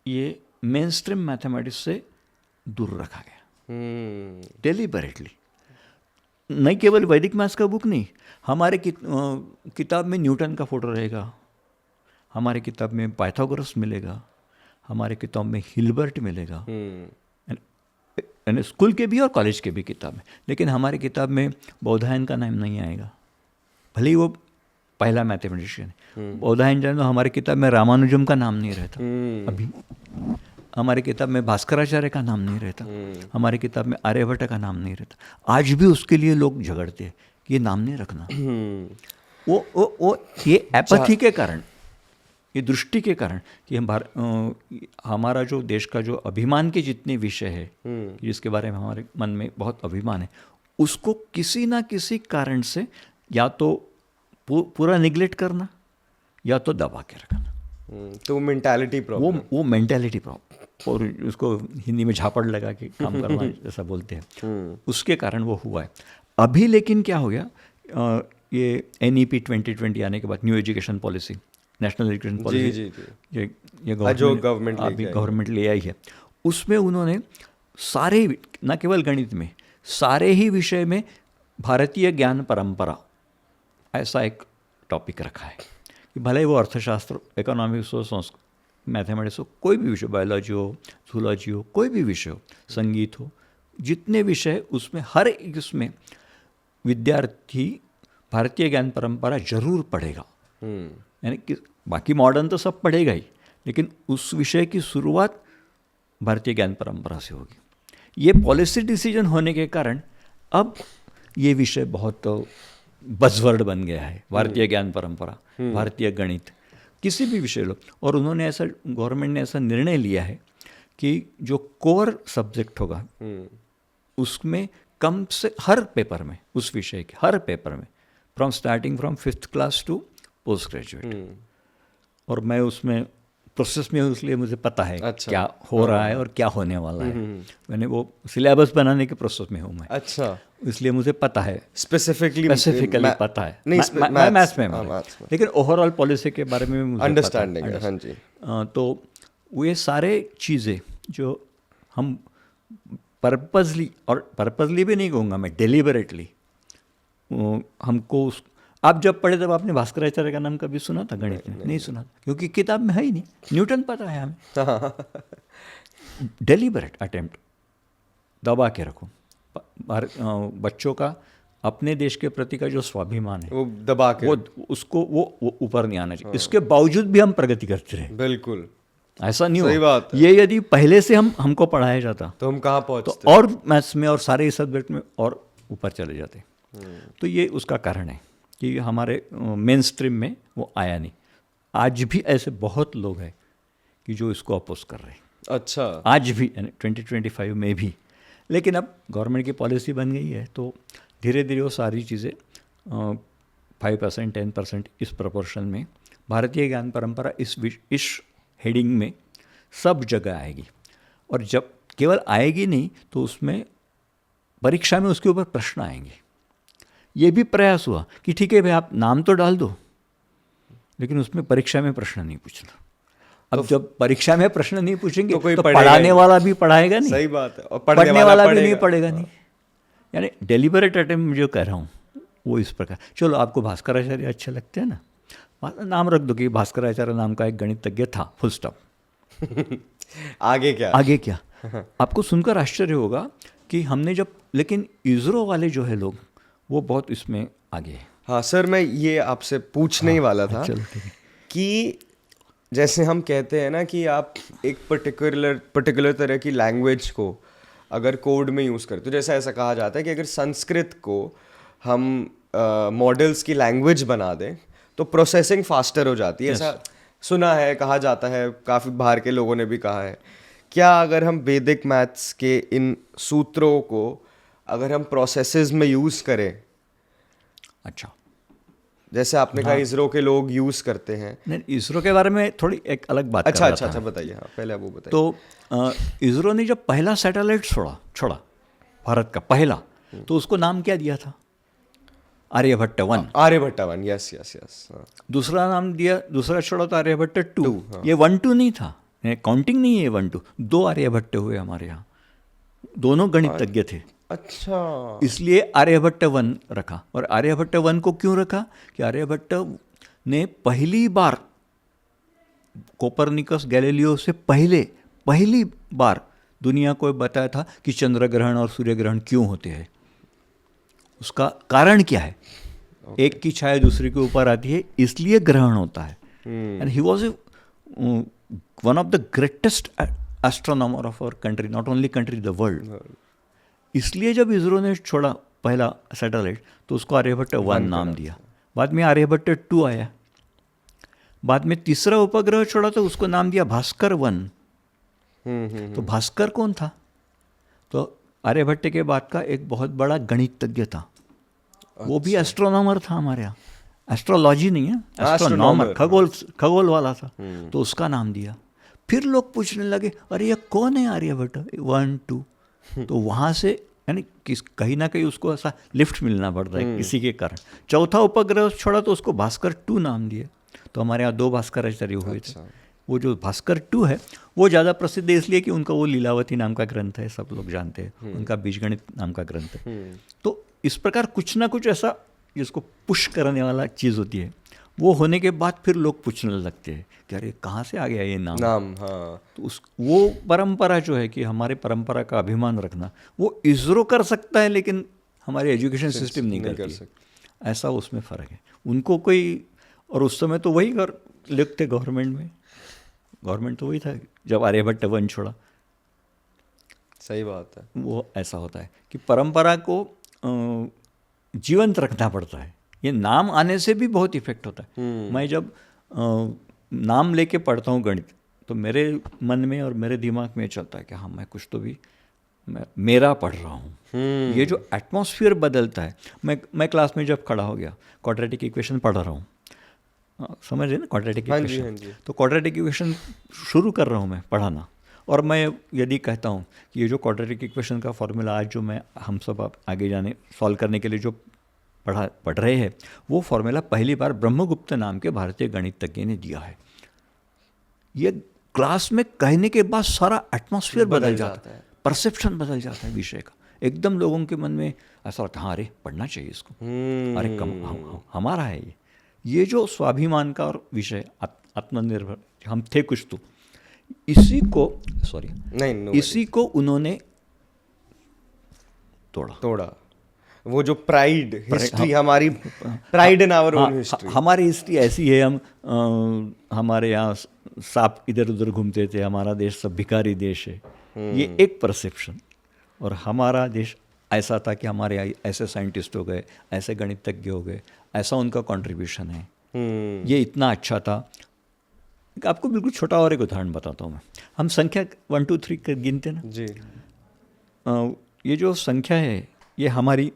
ये मेन स्ट्रीम मैथमेटिक्स से दूर रखा गया, डेलिबरेटली। नहीं केवल वैदिक मैथ्स का बुक नहीं, हमारे किताब में न्यूटन का फोटो रहेगा, हमारे किताब में पाइथागोरस मिलेगा, हमारे किताब में हिल्बर्ट मिलेगा, यानी स्कूल के भी और कॉलेज के भी किताब में। लेकिन हमारी किताब में बौधायन का नाम नहीं आएगा, भले ही वो पहला मैथमेटिशियन है। बौधायन जानो, हमारी किताब में रामानुजम का नाम नहीं रहता, अभी हमारी किताब में भास्कराचार्य का नाम नहीं रहता, हमारी किताब में आर्यभट्ट का नाम नहीं रहता। आज भी उसके लिए लोग झगड़ते हैं कि ये नाम नहीं रखना। वो ये एपैथी के कारण, ये दृष्टि के कारण कि हमारा जो देश का जो अभिमान के जितने विषय है, जिसके बारे में हमारे मन में बहुत अभिमान है, उसको किसी ना किसी कारण से या तो पूरा निगलेक्ट करना या तो दबा के रखना। तो मेंटालिटी प्रॉब्लम, वो मेंटालिटी प्रॉब्लम, और उसको हिंदी में झापड़ लगा के काम करना जैसा बोलते हैं, उसके कारण वो हुआ है। अभी लेकिन क्या हो गया, ये NEP 2020 आने के बाद, new education policy, national education policy, ये गवर्नमेंट ले आई है, उसमें उन्होंने सारे, न केवल गणित में, सारे ही विषय में भारतीय ज्ञान परंपरा ऐसा एक टॉपिक रखा है कि भले ही वो अर्थशास्त्र, इकोनॉमिक्स हो, मैथमेटिक्स हो, कोई भी विषय, बायोलॉजी हो, जूलॉजी हो, कोई भी विषय हो, संगीत हो, जितने विषय उसमें हर एक उसमें विद्यार्थी भारतीय ज्ञान परंपरा जरूर पढ़ेगा। यानी कि बाकी मॉडर्न तो सब पढ़ेगा ही, लेकिन उस विषय की शुरुआत भारतीय ज्ञान परंपरा से होगी। ये पॉलिसी डिसीजन होने के कारण अब ये विषय बहुत बज़वर्ड बन गया है, भारतीय ज्ञान परंपरा, भारतीय गणित, किसी भी विषय लो। और उन्होंने ऐसा, गवर्नमेंट ने ऐसा निर्णय लिया है कि जो कोर सब्जेक्ट होगा उसमें कम से हर पेपर में, उस विषय के हर पेपर में, starting from 5th class to post graduate. और मैं उसमें प्रोसेस में हूँ, इसलिए मुझे पता है अच्छा। क्या हो रहा है और क्या होने वाला है। मैंने वो सिलेबस बनाने के प्रोसेस में हूँ मैं। अच्छा, इसलिए मुझे पता है, स्पेसिफिकली पता है। नहीं, मैं मैथ्स में हाँ, हूँ, maths में। लेकिन ओवरऑल पॉलिसी के बारे में मुझे अंडरस्टैंडिंग है। हाँ जी। तो ये सारे चीज़ें जो हम पर्पजली, और पर्पजली भी नहीं कहूँगा मैं, डेलिबरेटली हमको आप जब पढ़े तब आपने भास्कराचार्य का नाम कभी सुना था गणित में? नहीं सुना, क्योंकि किताब में है ही नहीं। न्यूटन पता है हमें। डेलिबरेट अटेम्प्ट, दबा के रखो बच्चों का अपने देश के प्रति का जो स्वाभिमान है वो दबा के, वो उसको वो ऊपर नहीं आना चाहिए। इसके बावजूद भी हम प्रगति करते रहे, बिल्कुल ऐसा नहीं सही हो। बात है। ये यदि पहले से हमको पढ़ाया जाता तो हम कहाँ तो पहुँचते। और मैथ्स में और सारे सब्जेक्ट में और ऊपर चले जाते। तो ये उसका कारण है कि हमारे मेन स्ट्रीम में वो आया नहीं। आज भी ऐसे बहुत लोग हैं कि जो इसको अपोज कर रहे हैं, अच्छा, आज भी 2025 में भी। लेकिन अब गवर्नमेंट की पॉलिसी बन गई है, तो धीरे धीरे वो सारी चीज़ें 5% 10% इस प्रपोर्शन में भारतीय ज्ञान परंपरा इस हेडिंग में सब जगह आएगी। और जब केवल आएगी नहीं तो उसमें परीक्षा में उसके ऊपर प्रश्न आएंगे। ये भी प्रयास हुआ कि ठीक है भाई, आप नाम तो डाल दो, लेकिन उसमें परीक्षा में प्रश्न नहीं पूछना। अब जब परीक्षा में प्रश्न नहीं पूछेंगे तो कोई तो पढ़ेगा पढ़ाने नहीं। वाला भी पढ़ाएगा नहीं, सही बात है, और पढ़ने वाला भी नहीं पढ़ेगा नहीं। यानी डेलिबरेट अटेम्प्ट जो कह रहा हूँ वो इस प्रकार। चलो, आपको भास्कराचार्य अच्छे लगते हैं ना, नाम रख दो कि भास्कराचार्य नाम का एक गणितज्ञ था, फुल स्टॉप। आगे क्या, आगे क्या? आपको सुनकर आश्चर्य होगा कि हमने जब, लेकिन इसरो वाले जो है लोग, वो बहुत इसमें आगे है। हाँ सर, मैं ये आपसे पूछने ही वाला था चलो ठीक है। कि जैसे हम कहते हैं ना कि आप एक पर्टिकुलर तरह की लैंग्वेज को अगर कोड में यूज़ करते हो, जैसे ऐसा कहा जाता है कि अगर संस्कृत को हम मॉडल्स की लैंग्वेज बना दें तो प्रोसेसिंग फास्टर हो जाती है। ऐसा सुना है, कहा जाता है, काफ़ी बाहर के लोगों ने भी कहा है। क्या अगर हम वैदिक मैथ्स के इन सूत्रों को अगर हम प्रोसेसेस में यूज़ करें, अच्छा, जैसे आपने कहा इसरो के लोग यूज़ करते हैं। नहीं, इसरो के बारे में थोड़ी एक अलग बात अच्छा कर रहा अच्छा था। अच्छा, बताइए। हाँ, पहले आप वो बताइए। तो इसरो ने जब पहला सैटेलाइट छोड़ा भारत का पहला, तो उसको नाम क्या दिया था? Aryabhata 1। Aryabhata 1, yes yes yes. दूसरा नाम दिया, दूसरा छोड़ा तो आर्यभट्ट 2। ये 1-2 नहीं था, काउंटिंग नहीं है 1-2, 2 आर्यभट्ट हुए हमारे यहाँ, दोनों गणितज्ञ थे। अच्छा, इसलिए आर्यभट्ट 1 रखा। और आर्यभट्ट 1 को क्यों रखा? कि आर्यभट्ट ने पहली बार कोपरनिकस गैलीलियो से पहली बार दुनिया को बताया था कि चंद्र ग्रहण और सूर्य ग्रहण क्यों होते हैं, उसका कारण क्या है। एक की छाया दूसरे के ऊपर आती है, इसलिए ग्रहण होता है। And he was one of the greatest astronomer of our country, not only country, the world. इसलिए जब इसरो ने छोड़ा पहला सैटेलाइट तो उसको आर्यभट्ट 1 नाम दिया। बाद में आर्यभट्ट 2 आया, बाद में तीसरा उपग्रह छोड़ा तो उसको नाम दिया भास्कर 1। तो भास्कर कौन था? तो आर्यभट्ट के बाद का एक बहुत बड़ा गणितज्ञ था, वो भी एस्ट्रोनॉमर था हमारे यहाँ। एस्ट्रोलॉजी नहीं है, एस्ट्रोनॉमर, खगोल वाला था, तो उसका नाम दिया। फिर लोग पूछने लगे, अरे ये कौन है आर्यभट्ट 1, 2? तो वहाँ से यानी कहीं ना कहीं उसको ऐसा लिफ्ट मिलना पड़ता है किसी के कारण। चौथा उपग्रह छोड़ा तो उसको भास्कर 2 नाम दिया। तो हमारे यहाँ 2 भास्कराचार्य हुए थे। वो जो भास्कर 2 है वो ज़्यादा प्रसिद्ध है इसलिए कि उनका वो लीलावती नाम का ग्रंथ है, सब लोग जानते हैं, उनका बीजगणित नाम का ग्रंथ है। तो इस प्रकार कुछ ना कुछ ऐसा जिसको पुश करने वाला चीज़ होती है वो होने के बाद फिर लोग पूछने लगते हैं कि अरे कहाँ से आ गया ये नाम। हाँ। तो वो परंपरा जो है कि हमारे परंपरा का अभिमान रखना, वो इसरो कर सकता है लेकिन हमारी एजुकेशन सिस्टम नहीं करती। ऐसा उसमें फ़र्क है। उनको कोई, और उस समय तो वही लिखते गवर्नमेंट में, गवर्नमेंट तो वही था जब आर्यभट्ट वन छोड़ा। सही बात है। वो ऐसा होता है कि परंपरा को जीवंत रखना पड़ता है। ये नाम आने से भी बहुत इफेक्ट होता है। मैं जब नाम लेके पढ़ता हूँ गणित, तो मेरे मन में और मेरे दिमाग में चलता है कि हाँ मैं कुछ तो भी मेरा पढ़ रहा हूँ। ये जो एटमॉस्फेयर बदलता है, मैं क्लास में जब खड़ा हो गया, क्वाड्रेटिक इक्वेशन पढ़ रहा हूँ, समझ रहे ना क्वाड्रेटिक इक्वेशन। हाँ जी। तो क्वाड्रेटिक इक्वेशन शुरू कर रहा हूँ मैं पढ़ाना, और मैं यदि कहता हूँ कि ये जो क्वाड्रेटिक इक्वेशन का फॉर्मूला आज जो मैं हम सब आगे जाने सॉल्व करने के लिए जो पढ़ रहे हैं, वो फॉर्मूला पहली बार ब्रह्मगुप्त नाम के भारतीय गणितज्ञ ने दिया है। ये क्लास में कहने के बाद सारा एटमॉस्फेयर बदल जाता है, परसेप्शन बदल जाता है विषय का। एकदम लोगों के मन में ऐसा लगता है हाँ अरे पढ़ना चाहिए इसको, अरे हमारा है ये जो स्वाभिमान का और विषय आत्मनिर्भर हम थे कुछ तो, इसी को उन्होंने तोड़ा। वो जो प्राइड हिस्ट्री, हमारी pride in our own history, हमारी हिस्ट्री ऐसी है। हम हमारे यहाँ सांप इधर उधर घूमते थे, हमारा देश सब भिखारी देश है, ये एक परसेप्शन। और हमारा देश ऐसा था कि हमारे यहाँ ऐसे साइंटिस्ट हो गए, ऐसे गणितज्ञ हो गए, ऐसा उनका कंट्रीब्यूशन है, ये इतना अच्छा था। आपको बिल्कुल छोटा और एक उदाहरण बताता हूँ मैं। हम संख्या 1 2 3 गिनते ना जी। ये जो संख्या है ये हमारी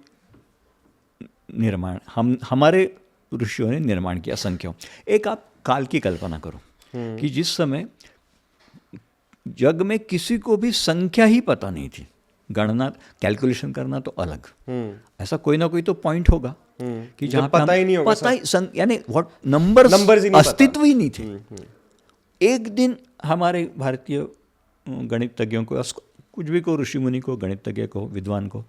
निर्माण, हमारे ऋषियों ने निर्माण किया संख्याओं। एक आप काल की कल्पना करो कि जिस समय जग में किसी को भी संख्या ही पता नहीं थी, गणना कैलकुलेशन करना तो अलग, ऐसा कोई ना कोई तो पॉइंट होगा कि जहाँ पता ही नहीं होगा, पता ही यानी व्हाट नंबर्स अस्तित्व ही नहीं थे। एक दिन हमारे भारतीय गणितज्ञों को, कुछ भी को, ऋषि मुनि को, गणितज्ञ को, विद्वान को,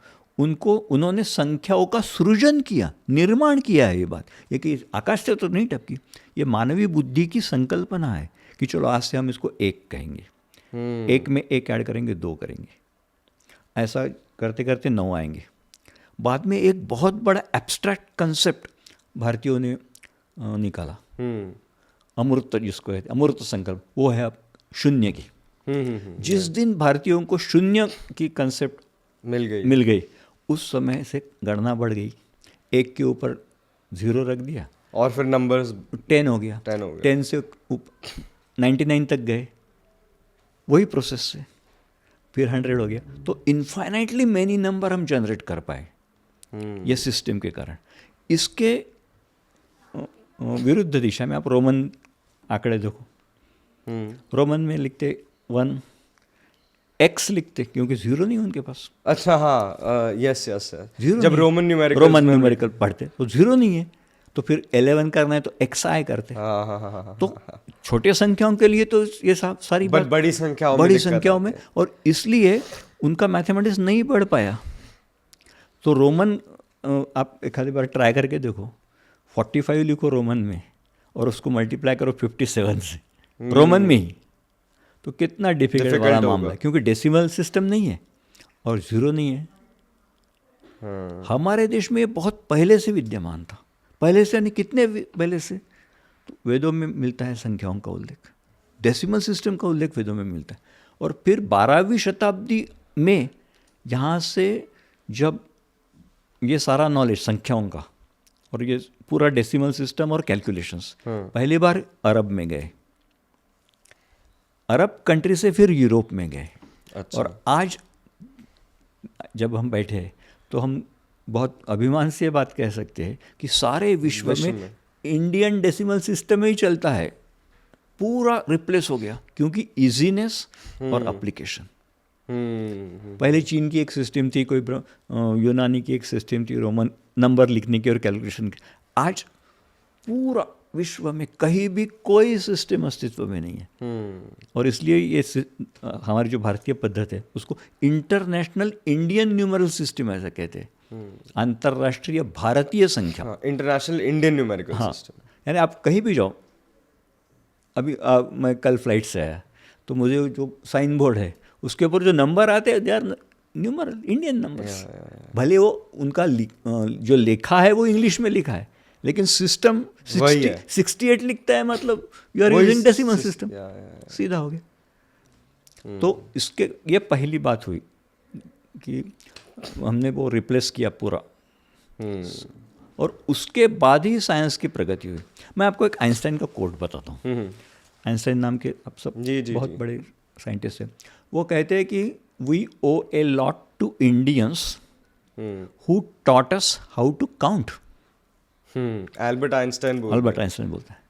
उन्होंने संख्याओं का सृजन किया, निर्माण किया है। ये बात ये कि आकाश से तो नहीं टपकी, ये मानवीय बुद्धि की संकल्पना है कि चलो आज से हम इसको एक कहेंगे, एक में एक ऐड करेंगे 2 करेंगे, ऐसा करते करते 9 आएंगे। बाद में एक बहुत बड़ा एब्स्ट्रैक्ट कंसेप्ट भारतीयों ने निकाला, अमूर्त, जिसको है अमूर्त संकल्प, वो है अब शून्य की। जिस दिन भारतीयों को शून्य की कंसेप्ट मिल गई उस समय से गणना बढ़ गई, 1 के ऊपर 0 रख दिया और फिर नंबर्स 10 हो गया, 10 से 99 तक गए, वही प्रोसेस से फिर 100 हो गया। तो इनफाइनाइटली मैनी नंबर हम जनरेट कर पाए ये सिस्टम के कारण। इसके विरुद्ध दिशा में आप रोमन आंकड़े देखो, रोमन में लिखते 1 एक्स लिखते क्योंकि 0 नहीं उनके पास। अच्छा, हाँ, यस जब रोमन न्यूमेरिकल पढ़ते तो 0 नहीं है, तो फिर 11 करना है तो XI करते। तो छोटे संख्याओं के लिए तो ये सारी बात बड़ी संख्याओं में, और इसलिए उनका मैथमेटिक्स नहीं बढ़ पाया। तो रोमन, आप एक आधी बार ट्राई करके देखो, 45 लिखो रोमन में और उसको मल्टीप्लाई करो 57 से रोमन में ही, तो कितना डिफिकल्ट वाला मामला है, क्योंकि डेसिमल सिस्टम नहीं है और 0 नहीं है। हमारे देश में ये बहुत पहले से विद्यमान था, पहले से यानी कितने पहले से, तो वेदों में मिलता है संख्याओं का उल्लेख, डेसिमल सिस्टम का उल्लेख वेदों में मिलता है। और फिर 12वीं शताब्दी में यहाँ से जब ये सारा नॉलेज संख्याओं का और ये पूरा डेसिमल सिस्टम और कैलकुलेशंस पहली बार अरब में गए, अरब कंट्री से फिर यूरोप में गए। अच्छा। और आज जब हम बैठे तो हम बहुत अभिमान से ये बात कह सकते हैं कि सारे विश्व में इंडियन डेसिमल सिस्टम में ही चलता है, पूरा रिप्लेस हो गया, क्योंकि इजीनेस और एप्लीकेशन। पहले चीन की एक सिस्टम थी, कोई यूनानी की एक सिस्टम थी, रोमन नंबर लिखने की और कैलकुलेशन की। आज पूरा विश्व में कहीं भी कोई सिस्टम अस्तित्व में नहीं है। और इसलिए ये हमारी जो भारतीय पद्धति है उसको इंटरनेशनल इंडियन न्यूमेरल सिस्टम ऐसा कहते हैं, अंतर्राष्ट्रीय भारतीय संख्या, इंटरनेशनल इंडियन न्यूमेरिकल सिस्टम। यानी आप कहीं भी जाओ, अभी मैं कल फ्लाइट से आया तो मुझे जो साइन बोर्ड है उसके ऊपर जो नंबर आते हैं they are numeral Indian numbers. भले वो उनका जो लिखा है वो इंग्लिश में लिखा है, लेकिन सिस्टम वही है। 68 लिखता है, मतलब you are using decimal system, सीधा हो गया। तो इसके ये पहली बात हुई कि हमने वो रिप्लेस किया पूरा, और उसके बाद ही साइंस की प्रगति हुई। मैं आपको एक आइंस्टाइन का कोट बताता हूँ। आइंस्टाइन नाम के आप सब बहुत बड़े साइंटिस्ट हैं। वो कहते हैं कि we owe a lot to Indians who taught us how to count. Albert Einstein बोलता है,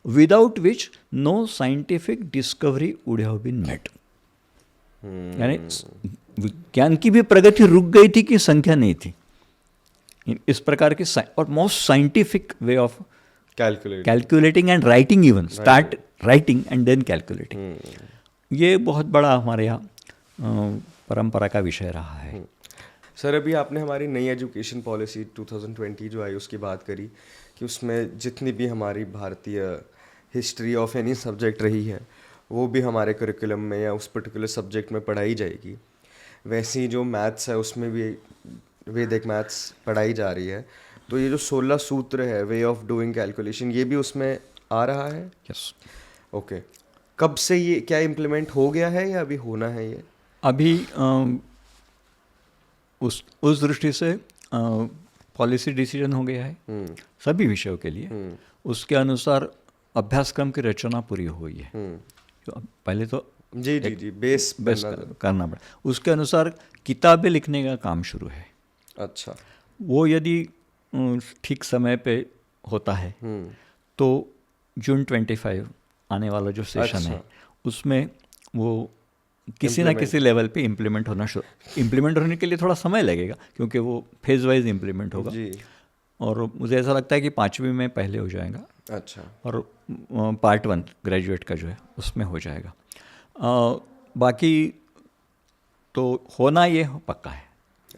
without which no scientific discovery would have been made. यानी विज्ञान की भी प्रगति रुक गई थी कि संख्या नहीं थी। इस प्रकार की और most scientific way of calculating and writing, even start writing and then calculating. ये बहुत बड़ा हमारे यहाँ परंपरा का विषय रहा है। सर, अभी आपने हमारी नई एजुकेशन पॉलिसी 2020 जो आई उसकी बात करी कि उसमें जितनी भी हमारी भारतीय हिस्ट्री ऑफ एनी सब्जेक्ट रही है वो भी हमारे करिकुलम में या उस पर्टिकुलर सब्जेक्ट में पढ़ाई जाएगी। वैसे ही जो मैथ्स है उसमें भी वैदिक मैथ्स पढ़ाई जा रही है। तो ये जो 16 सूत्र है, वे ऑफ डूइंग कैलकुलेशन, ये भी उसमें आ रहा है? यस। ओके, कब से ये क्या इम्प्लीमेंट हो गया है या अभी होना है? ये अभी उस दृष्टि से पॉलिसी डिसीजन हो गया है सभी विषयों के लिए। उसके अनुसार अभ्यासक्रम की रचना पूरी हुई है। तो पहले तो जी बेस करना पड़ा। उसके अनुसार किताबें लिखने का काम शुरू है। अच्छा। वो यदि ठीक समय पे होता है तो जून 25 आने वाला जो सेशन है उसमें वो किसी ना किसी लेवल पे इम्प्लीमेंट होने के लिए थोड़ा समय लगेगा, क्योंकि वो फेज वाइज इम्प्लीमेंट होगा जी। और मुझे ऐसा लगता है कि 5वीं में पहले हो जाएगा। अच्छा। और पार्ट 1 ग्रेजुएट का जो है उसमें हो जाएगा। बाकी तो होना ये पक्का है।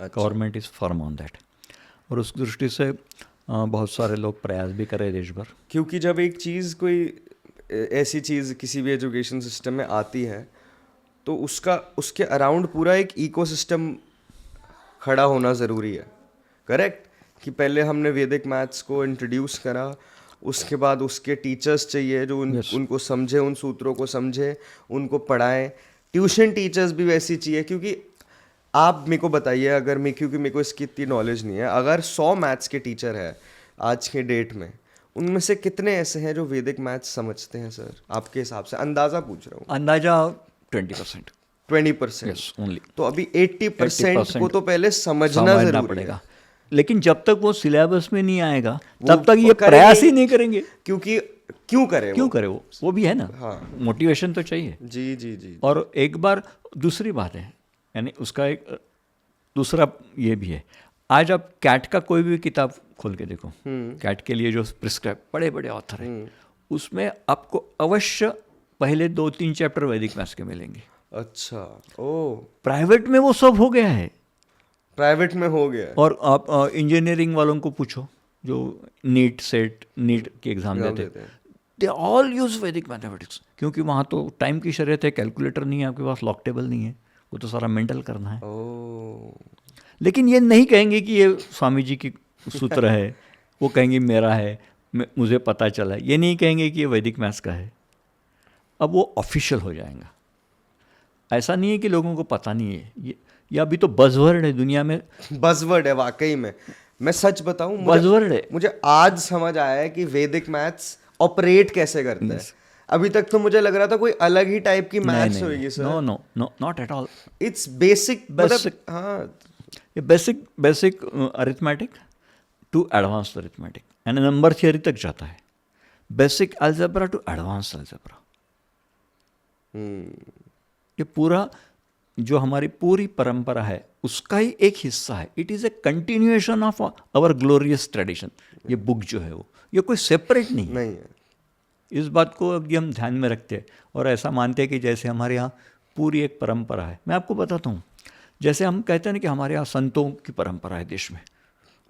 Government is firm on that, और उस दृष्टि से बहुत सारे लोग प्रयास भी कर रहे देश भर। क्योंकि जब एक चीज़, कोई ऐसी चीज़ किसी भी एजुकेशन सिस्टम में आती है तो उसके अराउंड पूरा एक इकोसिस्टम खड़ा होना ज़रूरी है। करेक्ट? कि पहले हमने वैदिक मैथ्स को इंट्रोड्यूस करा, उसके बाद उसके टीचर्स चाहिए जो उनको समझे, उन सूत्रों को समझे, उनको पढ़ाएं। ट्यूशन टीचर्स भी वैसी चाहिए। क्योंकि आप मेरे को बताइए, क्योंकि मेरे को इसकी इतनी नॉलेज नहीं है, अगर 100 मैथ्स के टीचर है आज के डेट में, उनमें से कितने ऐसे हैं जो वैदिक मैथ्स समझते हैं सर? आपके हिसाब से अंदाज़ा पूछ रहा हूँ। अंदाजा 20%। 20%? Yes, only. तो अभी 80% को तो पहले समझना जरूरी पड़ेगा। लेकिन जब तक वो सिलेबस में नहीं आएगा तब तक ये प्रयास ही नहीं करेंगे। क्योंकि क्यों करे वो भी है ना। हाँ। मोटिवेशन तो चाहिए। जी। और एक बार दूसरी बात है, यानी उसका एक दूसरा ये भी है। आज आप कैट का कोई भी किताब खोल के देखो, कैट के लिए जो प्रिस्क्राइब बड़े बड़े ऑथर हैं, उसमें आपको अवश्य पहले 2-3 चैप्टर वैदिक मैथ्स के मिलेंगे। अच्छा। ओ, प्राइवेट में वो सब हो गया है। प्राइवेट में हो गया है। और आप इंजीनियरिंग वालों को पूछो जो नीट के एग्जाम देते हैं, दे ऑल यूज वैदिक मैथमेटिक्स, क्योंकि वहाँ तो टाइम की शर्त है, कैलकुलेटर नहीं है आपके पास, लॉक टेबल नहीं है, वो तो सारा मेंटल करना है। लेकिन ये नहीं कहेंगे कि ये स्वामी जी की सूत्र है, वो कहेंगे मेरा है, मुझे पता चला है। ये नहीं कहेंगे कि ये वैदिक मैथ्स का है। अब वो ऑफिशियल हो जाएगा। ऐसा नहीं है कि लोगों को पता नहीं है। ये अभी तो बज़वर्ड है दुनिया में। बज़वर्ड है वाकई में। मैं सच बताऊं, बज़वर्ड है। मुझे आज समझ आया है कि वैदिक मैथ्स ऑपरेट कैसे करता है। अभी तक तो मुझे लग रहा था कोई अलग ही टाइप की मैथ्स होगी sir. No, not at all. It's basic. हाँ, ये basic arithmetic to advance arithmetic, यानी नंबर थियरी तक जाता है। Basic algebra to advance algebra. ये पूरा जो हमारी पूरी परंपरा है उसका ही एक हिस्सा है। It is a continuation of our glorious tradition. ये बुक जो है वो, ये कोई सेपरेट नहीं है। इस बात को अभी हम ध्यान में रखते हैं और ऐसा मानते हैं कि जैसे हमारे यहाँ पूरी एक परंपरा है। मैं आपको बताता हूँ, जैसे हम कहते हैं ना कि हमारे यहाँ संतों की परंपरा है देश में,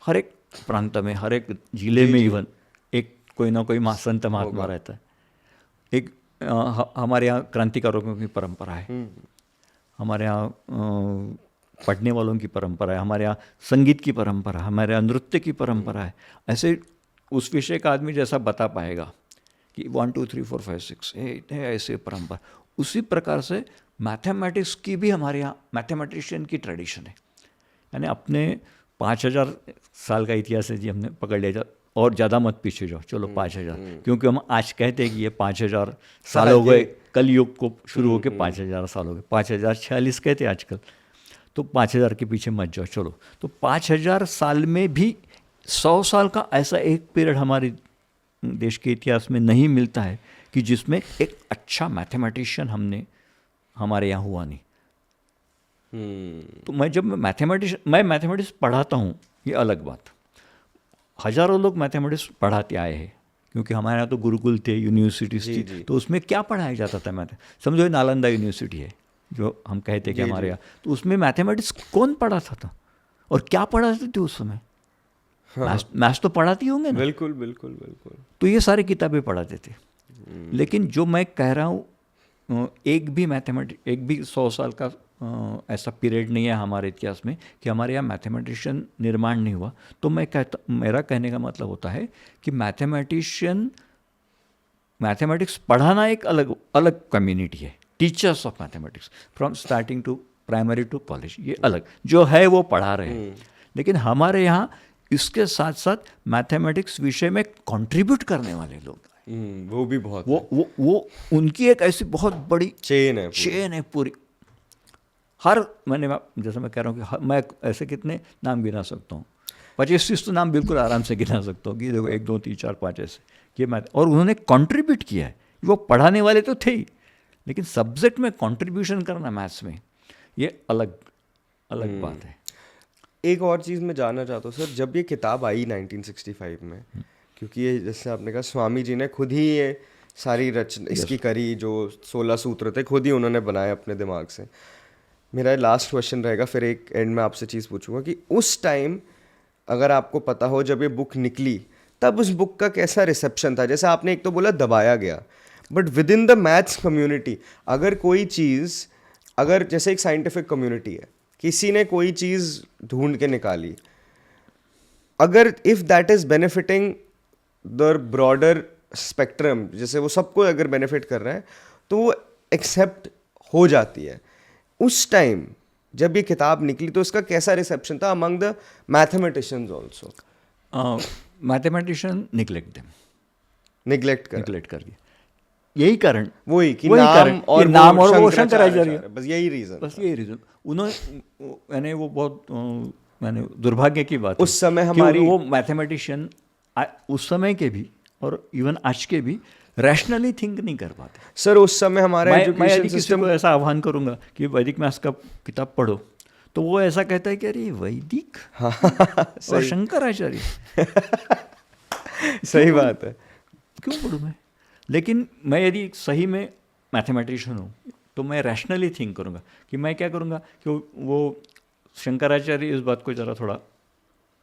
हर एक प्रांत में, हर एक जिले में इवन एक कोई ना कोई संत महात्मा रहता है। एक हमारे यहाँ क्रांतिकारों की परंपरा है, हमारे यहाँ पढ़ने वालों की परंपरा है, हमारे यहाँ संगीत की परंपरा है, हमारे यहाँ नृत्य की परंपरा है। ऐसे उस विषय का आदमी जैसा बता पाएगा कि 1 2 3 4 5 6 है ऐसे परंपरा, उसी प्रकार से मैथमेटिक्स की भी हमारे यहाँ मैथमेटिशियन की ट्रेडिशन है। यानी अपने 5000 साल का इतिहास है जी, हमने पकड़ लिया, और ज़्यादा मत पीछे जाओ, चलो 5000, क्योंकि हम आज कहते हैं कि ये 5000 साल हो गए, कल युग को शुरू होकर 5000 साल हो गए, 5046 कहते हैं आजकल, तो 5000 के पीछे मत जाओ, चलो। तो 5000 साल में भी 100 साल का ऐसा एक पीरियड हमारे देश के इतिहास में नहीं मिलता है कि जिसमें एक अच्छा मैथमेटिशियन हमारे यहाँ हुआ नहीं। तो मैं मैथमेटिक्स पढ़ाता हूँ, ये अलग बात। हजारों लोग मैथमेटिक्स पढ़ाते आए हैं, क्योंकि हमारे यहाँ तो गुरुकुल थे, यूनिवर्सिटीज थी, तो उसमें क्या पढ़ाया जाता था समझो नालंदा यूनिवर्सिटी है जो हम कहते हैं कि हमारे यहाँ, तो उसमें मैथमेटिक्स कौन पढ़ाता था और क्या पढ़ाते थे उस समय? मैथ्स तो पढ़ाती होंगे ना। बिल्कुल बिल्कुल बिल्कुल। तो ये सारी किताबें पढ़ाते थे। लेकिन जो मैं कह रहा हूँ, एक भी 100 साल का ऐसा पीरियड नहीं है हमारे इतिहास में कि हमारे यहाँ मैथमेटिशियन निर्माण नहीं हुआ। तो मेरा कहने का मतलब होता है कि मैथमेटिक्स पढ़ाना एक अलग कम्युनिटी है, teachers of mathematics from starting to primary to college, ये अलग जो है वो पढ़ा रहे हैं। लेकिन हमारे यहाँ इसके साथ साथ मैथमेटिक्स विषय में कंट्रीब्यूट करने वाले लोग, वो भी बहुत वो उनकी एक ऐसी बहुत बड़ी चेन है पूरी। जैसे मैं कह रहा हूँ कि मैं ऐसे कितने नाम गिना सकता हूँ, 25-30 तो नाम बिल्कुल आराम से गिना सकता हूँ कि देखो 1 2 3 4 5 ऐसे कि और उन्होंने कंट्रीब्यूट किया है। वो पढ़ाने वाले तो थे ही, लेकिन सब्जेक्ट में कंट्रीब्यूशन करना मैथ्स में, ये अलग बात है। एक और चीज़ मैं जानना चाहता हूँ सर, जब ये किताब आई 1965 में, क्योंकि ये जैसे आपने कहा स्वामी जी ने खुद ही ये सारी रचना इसकी करी, जो 16 सूत्र थे खुद ही उन्होंने बनाए अपने दिमाग से। मेरा लास्ट क्वेश्चन रहेगा, फिर एक एंड में आपसे चीज़ पूछूंगा कि उस टाइम अगर आपको पता हो जब ये बुक निकली, तब उस बुक का कैसा रिसेप्शन था? जैसे आपने एक तो बोला दबाया गया, but with in the maths community अगर कोई चीज़, अगर जैसे एक साइंटिफिक कम्युनिटी है, किसी ने कोई चीज़ ढूंढ के निकाली, अगर if that is benefiting the broader spectrum, जैसे वो सबको अगर बेनिफिट कर रहा है, तो वो एक्सेप्ट हो जाती है। उस टाइम जब ये किताब निकली तो इसका कैसा रिसेप्शन था among the mathematicians also? Mathematician neglect कर दिया। यही कारण, वही कि नाम और वो शंकराचार्य, बस यही रीजन उन्होंने, यानी वो बहुत दुर्भाग्य की बात उस समय हमारी वो मैथमेटिशियन उस समय के भी और इवन आज के भी रैशनली थिंक नहीं कर पाते। सर उस समय हमारा एजुकेशन सिस्टम को ऐसा आह्वान करूंगा कि वैदिक मैथ्स का किताब पढ़ो, तो वो ऐसा कहता है कि अरे वैदिक और शंकराचार्य सही बात है, क्यों पढ़ूँ मैं? लेकिन मैं यदि सही में मैथमेटिशियन हूँ तो मैं रैशनली थिंक करूँगा कि मैं क्या करूँगा कि वो शंकराचार्य इस बात को ज़रा थोड़ा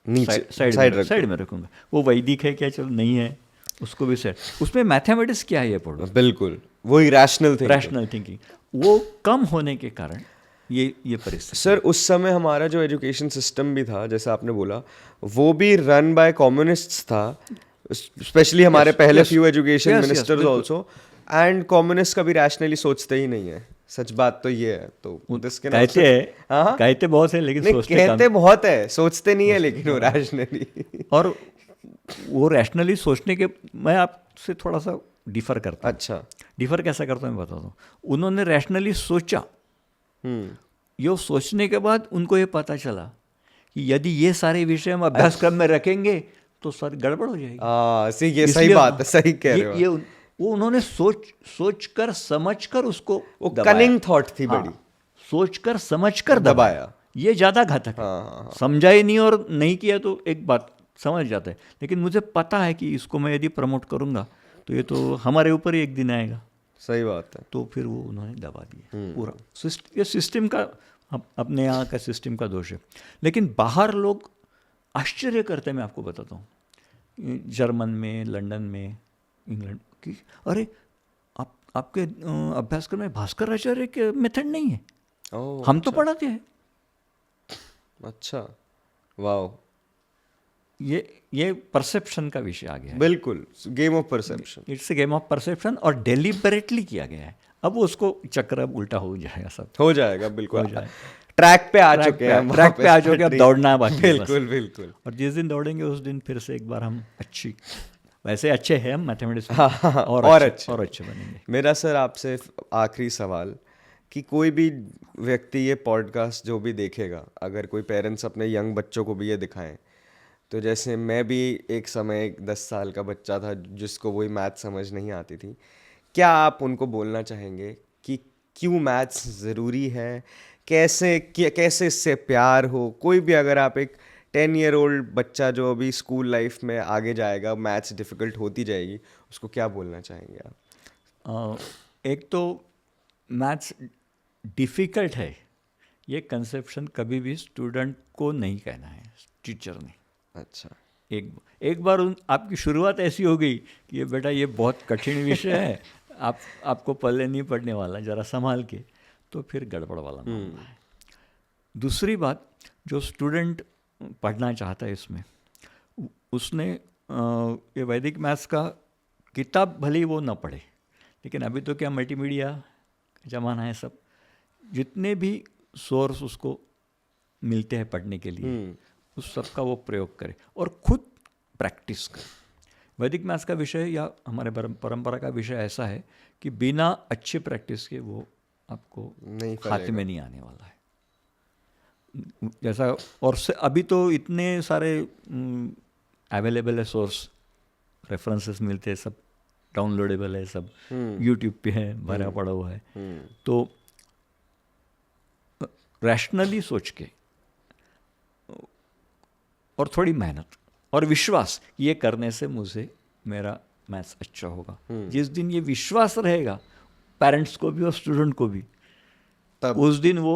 साइड में रखूँगा। वो वैदिक है क्या, चलो नहीं है उसको भी सेट, उसमें मैथमेटिक्स क्या है ये पढ़ो। बिल्कुल वही रैशनल थिंकिंग वो कम होने के कारण ये परिस्थिति। सर उस समय हमारा जो एजुकेशन सिस्टम भी था, जैसे आपने बोला, वो भी रन बाय कम्युनिस्ट्स था, स्पेशली हमारे पहले few education ministers also, and communist कभी रैशनली सोचते ही नहीं है। सच बात तो ये है। तो कहते बहुत है लेकिन कहते बहुत है, सोचते नहीं है लेकिन वो रैशनली। और वो रैशनली सोचने के, मैं आपसे थोड़ा सा डिफर करता हूँ। अच्छा, डिफर कैसा करता हूँ मैं बताता हूँ। उन्होंने रैशनली सोचा, ये सोचने के बाद उनको ये पता चला कि यदि ये सारे विषय हम अभ्यासक्रम में रखेंगे तो सर गड़बड़ हो जाएगी। ये सही बात है, सही कह रहे हो। वो उन्होंने सोच कर समझ कर उसको, वो कनिंग थॉट थी बड़ी, सोच कर समझ कर दबाया। ये ज़्यादा घातक है। समझा ही नहीं और नहीं किया तो एक बात समझ जाता है, लेकिन मुझे पता है कि इसको मैं यदि प्रमोट करूँगा तो ये तो हमारे ऊपर ही एक दिन आएगा। सही बात है। तो फिर वो उन्होंने दबा दिया पूरा। ये सिस्टम का, अपने यहाँ का सिस्टम का दोष है। लेकिन बाहर लोग आश्चर्य करते हैं, मैं आपको बताता हूँ। जर्मन में, लंदन में, इंग्लैंड की, अरे आपके अभ्यासक्रम में भास्कराचार्य के मेथड नहीं है, ओह, हम तो पढ़ाते हैं। अच्छा, वाओ, ये परसेप्शन का विषय आ गया है। बिल्कुल, game of perception. It's a game of perception, और डेलिबरेटली किया गया है। अब उसको चक्र अब उल्टा हो जाएगा, सब हो जाएगा, बिल्कुल हो जाएगा। ट्रैक पे आ चुके हैं, ट्रैक पे आ चुके हैं, अब दौड़ना बाकी है बस। बिल्कुल बिल्कुल। और जिस दिन दौड़ेंगे उस दिन फिर से एक बार हम वैसे अच्छे हैं हम मैथमेटिक्स में, और अच्छे बनेंगे। मेरा सर आपसे आखिरी सवाल कि कोई भी व्यक्ति ये पॉडकास्ट जो भी देखेगा, अगर कोई पेरेंट्स अपने यंग बच्चों को भी ये दिखाएं, तो जैसे मैं भी एक समय 10 साल का बच्चा था जिसको वही मैथ समझ नहीं आती थी, क्या आप उनको बोलना चाहेंगे कि क्यों मैथ्स ज़रूरी है, कैसे इससे प्यार हो? कोई भी, अगर आप एक 10 ईयर ओल्ड बच्चा जो अभी स्कूल लाइफ में आगे जाएगा, मैथ्स डिफ़िकल्ट होती जाएगी, उसको क्या बोलना चाहेंगे आप? एक तो मैथ्स डिफ़िकल्ट है, ये कंसेप्शन कभी भी स्टूडेंट को नहीं कहना है, टीचर ने। अच्छा, एक बार आपकी शुरुआत ऐसी हो गई कि ये बेटा ये बहुत कठिन विषय है, आपको पल्ले नहीं पड़ने वाला, ज़रा संभाल के, तो फिर गड़बड़ वाला मामला है। दूसरी बात, जो स्टूडेंट पढ़ना चाहता है इसमें, उसने ये वैदिक मैथ्स का किताब भले ही वो ना पढ़े, लेकिन अभी तो क्या मल्टीमीडिया ज़माना है, सब जितने भी सोर्स उसको मिलते हैं पढ़ने के लिए, उस सब का वो प्रयोग करे और खुद प्रैक्टिस करे। वैदिक मैथ्स का विषय या हमारे परंपरा का विषय ऐसा है कि बिना अच्छे प्रैक्टिस के वो आपको खाते में नहीं आने वाला है। जैसा, और अभी तो इतने सारे अवेलेबल है सोर्स, रेफरेंसेस मिलते हैं, सब डाउनलोडेबल है, सब यूट्यूब पे है, भरा पड़ा हुआ है। तो रैशनली सोच के और थोड़ी मेहनत और विश्वास, ये करने से मुझे मेरा मैथ्स अच्छा होगा, जिस दिन ये विश्वास रहेगा पेरेंट्स को भी और स्टूडेंट को भी, तब उस दिन वो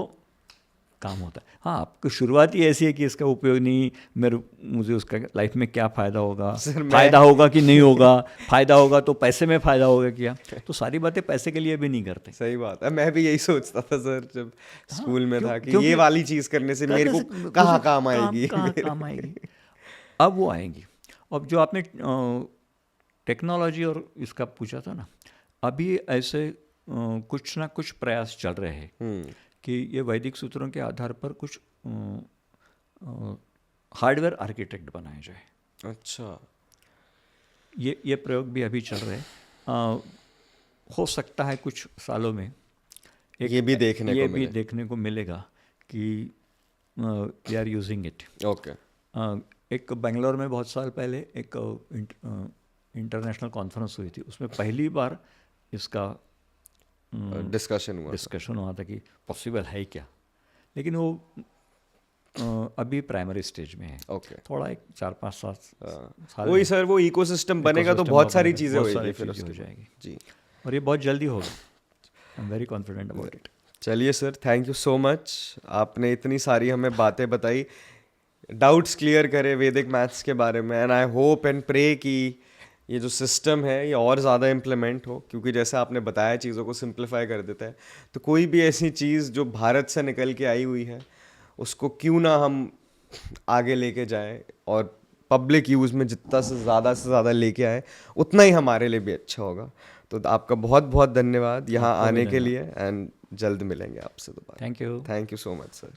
काम होता है। हाँ, आपको शुरुआत ही ऐसी है कि इसका उपयोग नहीं, मुझे उसका लाइफ में क्या फ़ायदा होगा, फ़ायदा होगा कि नहीं होगा, फ़ायदा होगा तो पैसे में फ़ायदा होगा क्या, तो सारी बातें पैसे के लिए भी नहीं करते। सही बात है, मैं भी यही सोचता था सर जब स्कूल में था कि ये वाली चीज़ करने से मेरे को कहाँ काम आएगी, काम आएगी। अब वो आएंगी। अब जो आपने टेक्नोलॉजी और इसका पूछा था ना, अभी ऐसे कुछ ना कुछ प्रयास चल रहे हैं कि ये वैदिक सूत्रों के आधार पर कुछ हार्डवेयर आर्किटेक्ट बनाए जाए। अच्छा, ये प्रयोग भी अभी चल रहे हैं। हो सकता है कुछ सालों में ये भी देखने को मिलेगा कि we are using it. Okay. एक बेंगलोर में बहुत साल पहले एक इंटरनेशनल कॉन्फ्रेंस हुई थी, उसमें पहली बार इसका डिस्कशन हुआ था कि पॉसिबल है क्या, लेकिन वो अभी प्राइमरी स्टेज में है। ओके। थोड़ा एक 4-5 साल वही सर, वो इकोसिस्टम बनेगा तो बहुत सारी चीज़ें हो जाएगी जी, और ये बहुत जल्दी होगा। I am very confident about it. चलिए sir, thank you so much, आपने इतनी सारी हमें बातें बताई, डाउट्स क्लियर करे वैदिक मैथ्स के बारे में, and I hope and pray कि ये जो सिस्टम है ये और ज़्यादा इम्प्लीमेंट हो, क्योंकि जैसे आपने बताया चीज़ों को सिंप्लीफाई कर देता है, तो कोई भी ऐसी चीज़ जो भारत से निकल के आई हुई है उसको क्यों ना हम आगे लेके जाएं, और पब्लिक यूज़ में जितना से ज़्यादा लेके आए उतना ही हमारे लिए भी अच्छा होगा। तो आपका बहुत बहुत धन्यवाद यहाँ आने के लिए, एंड जल्द मिलेंगे आपसे दोबारा। Thank you so much sir.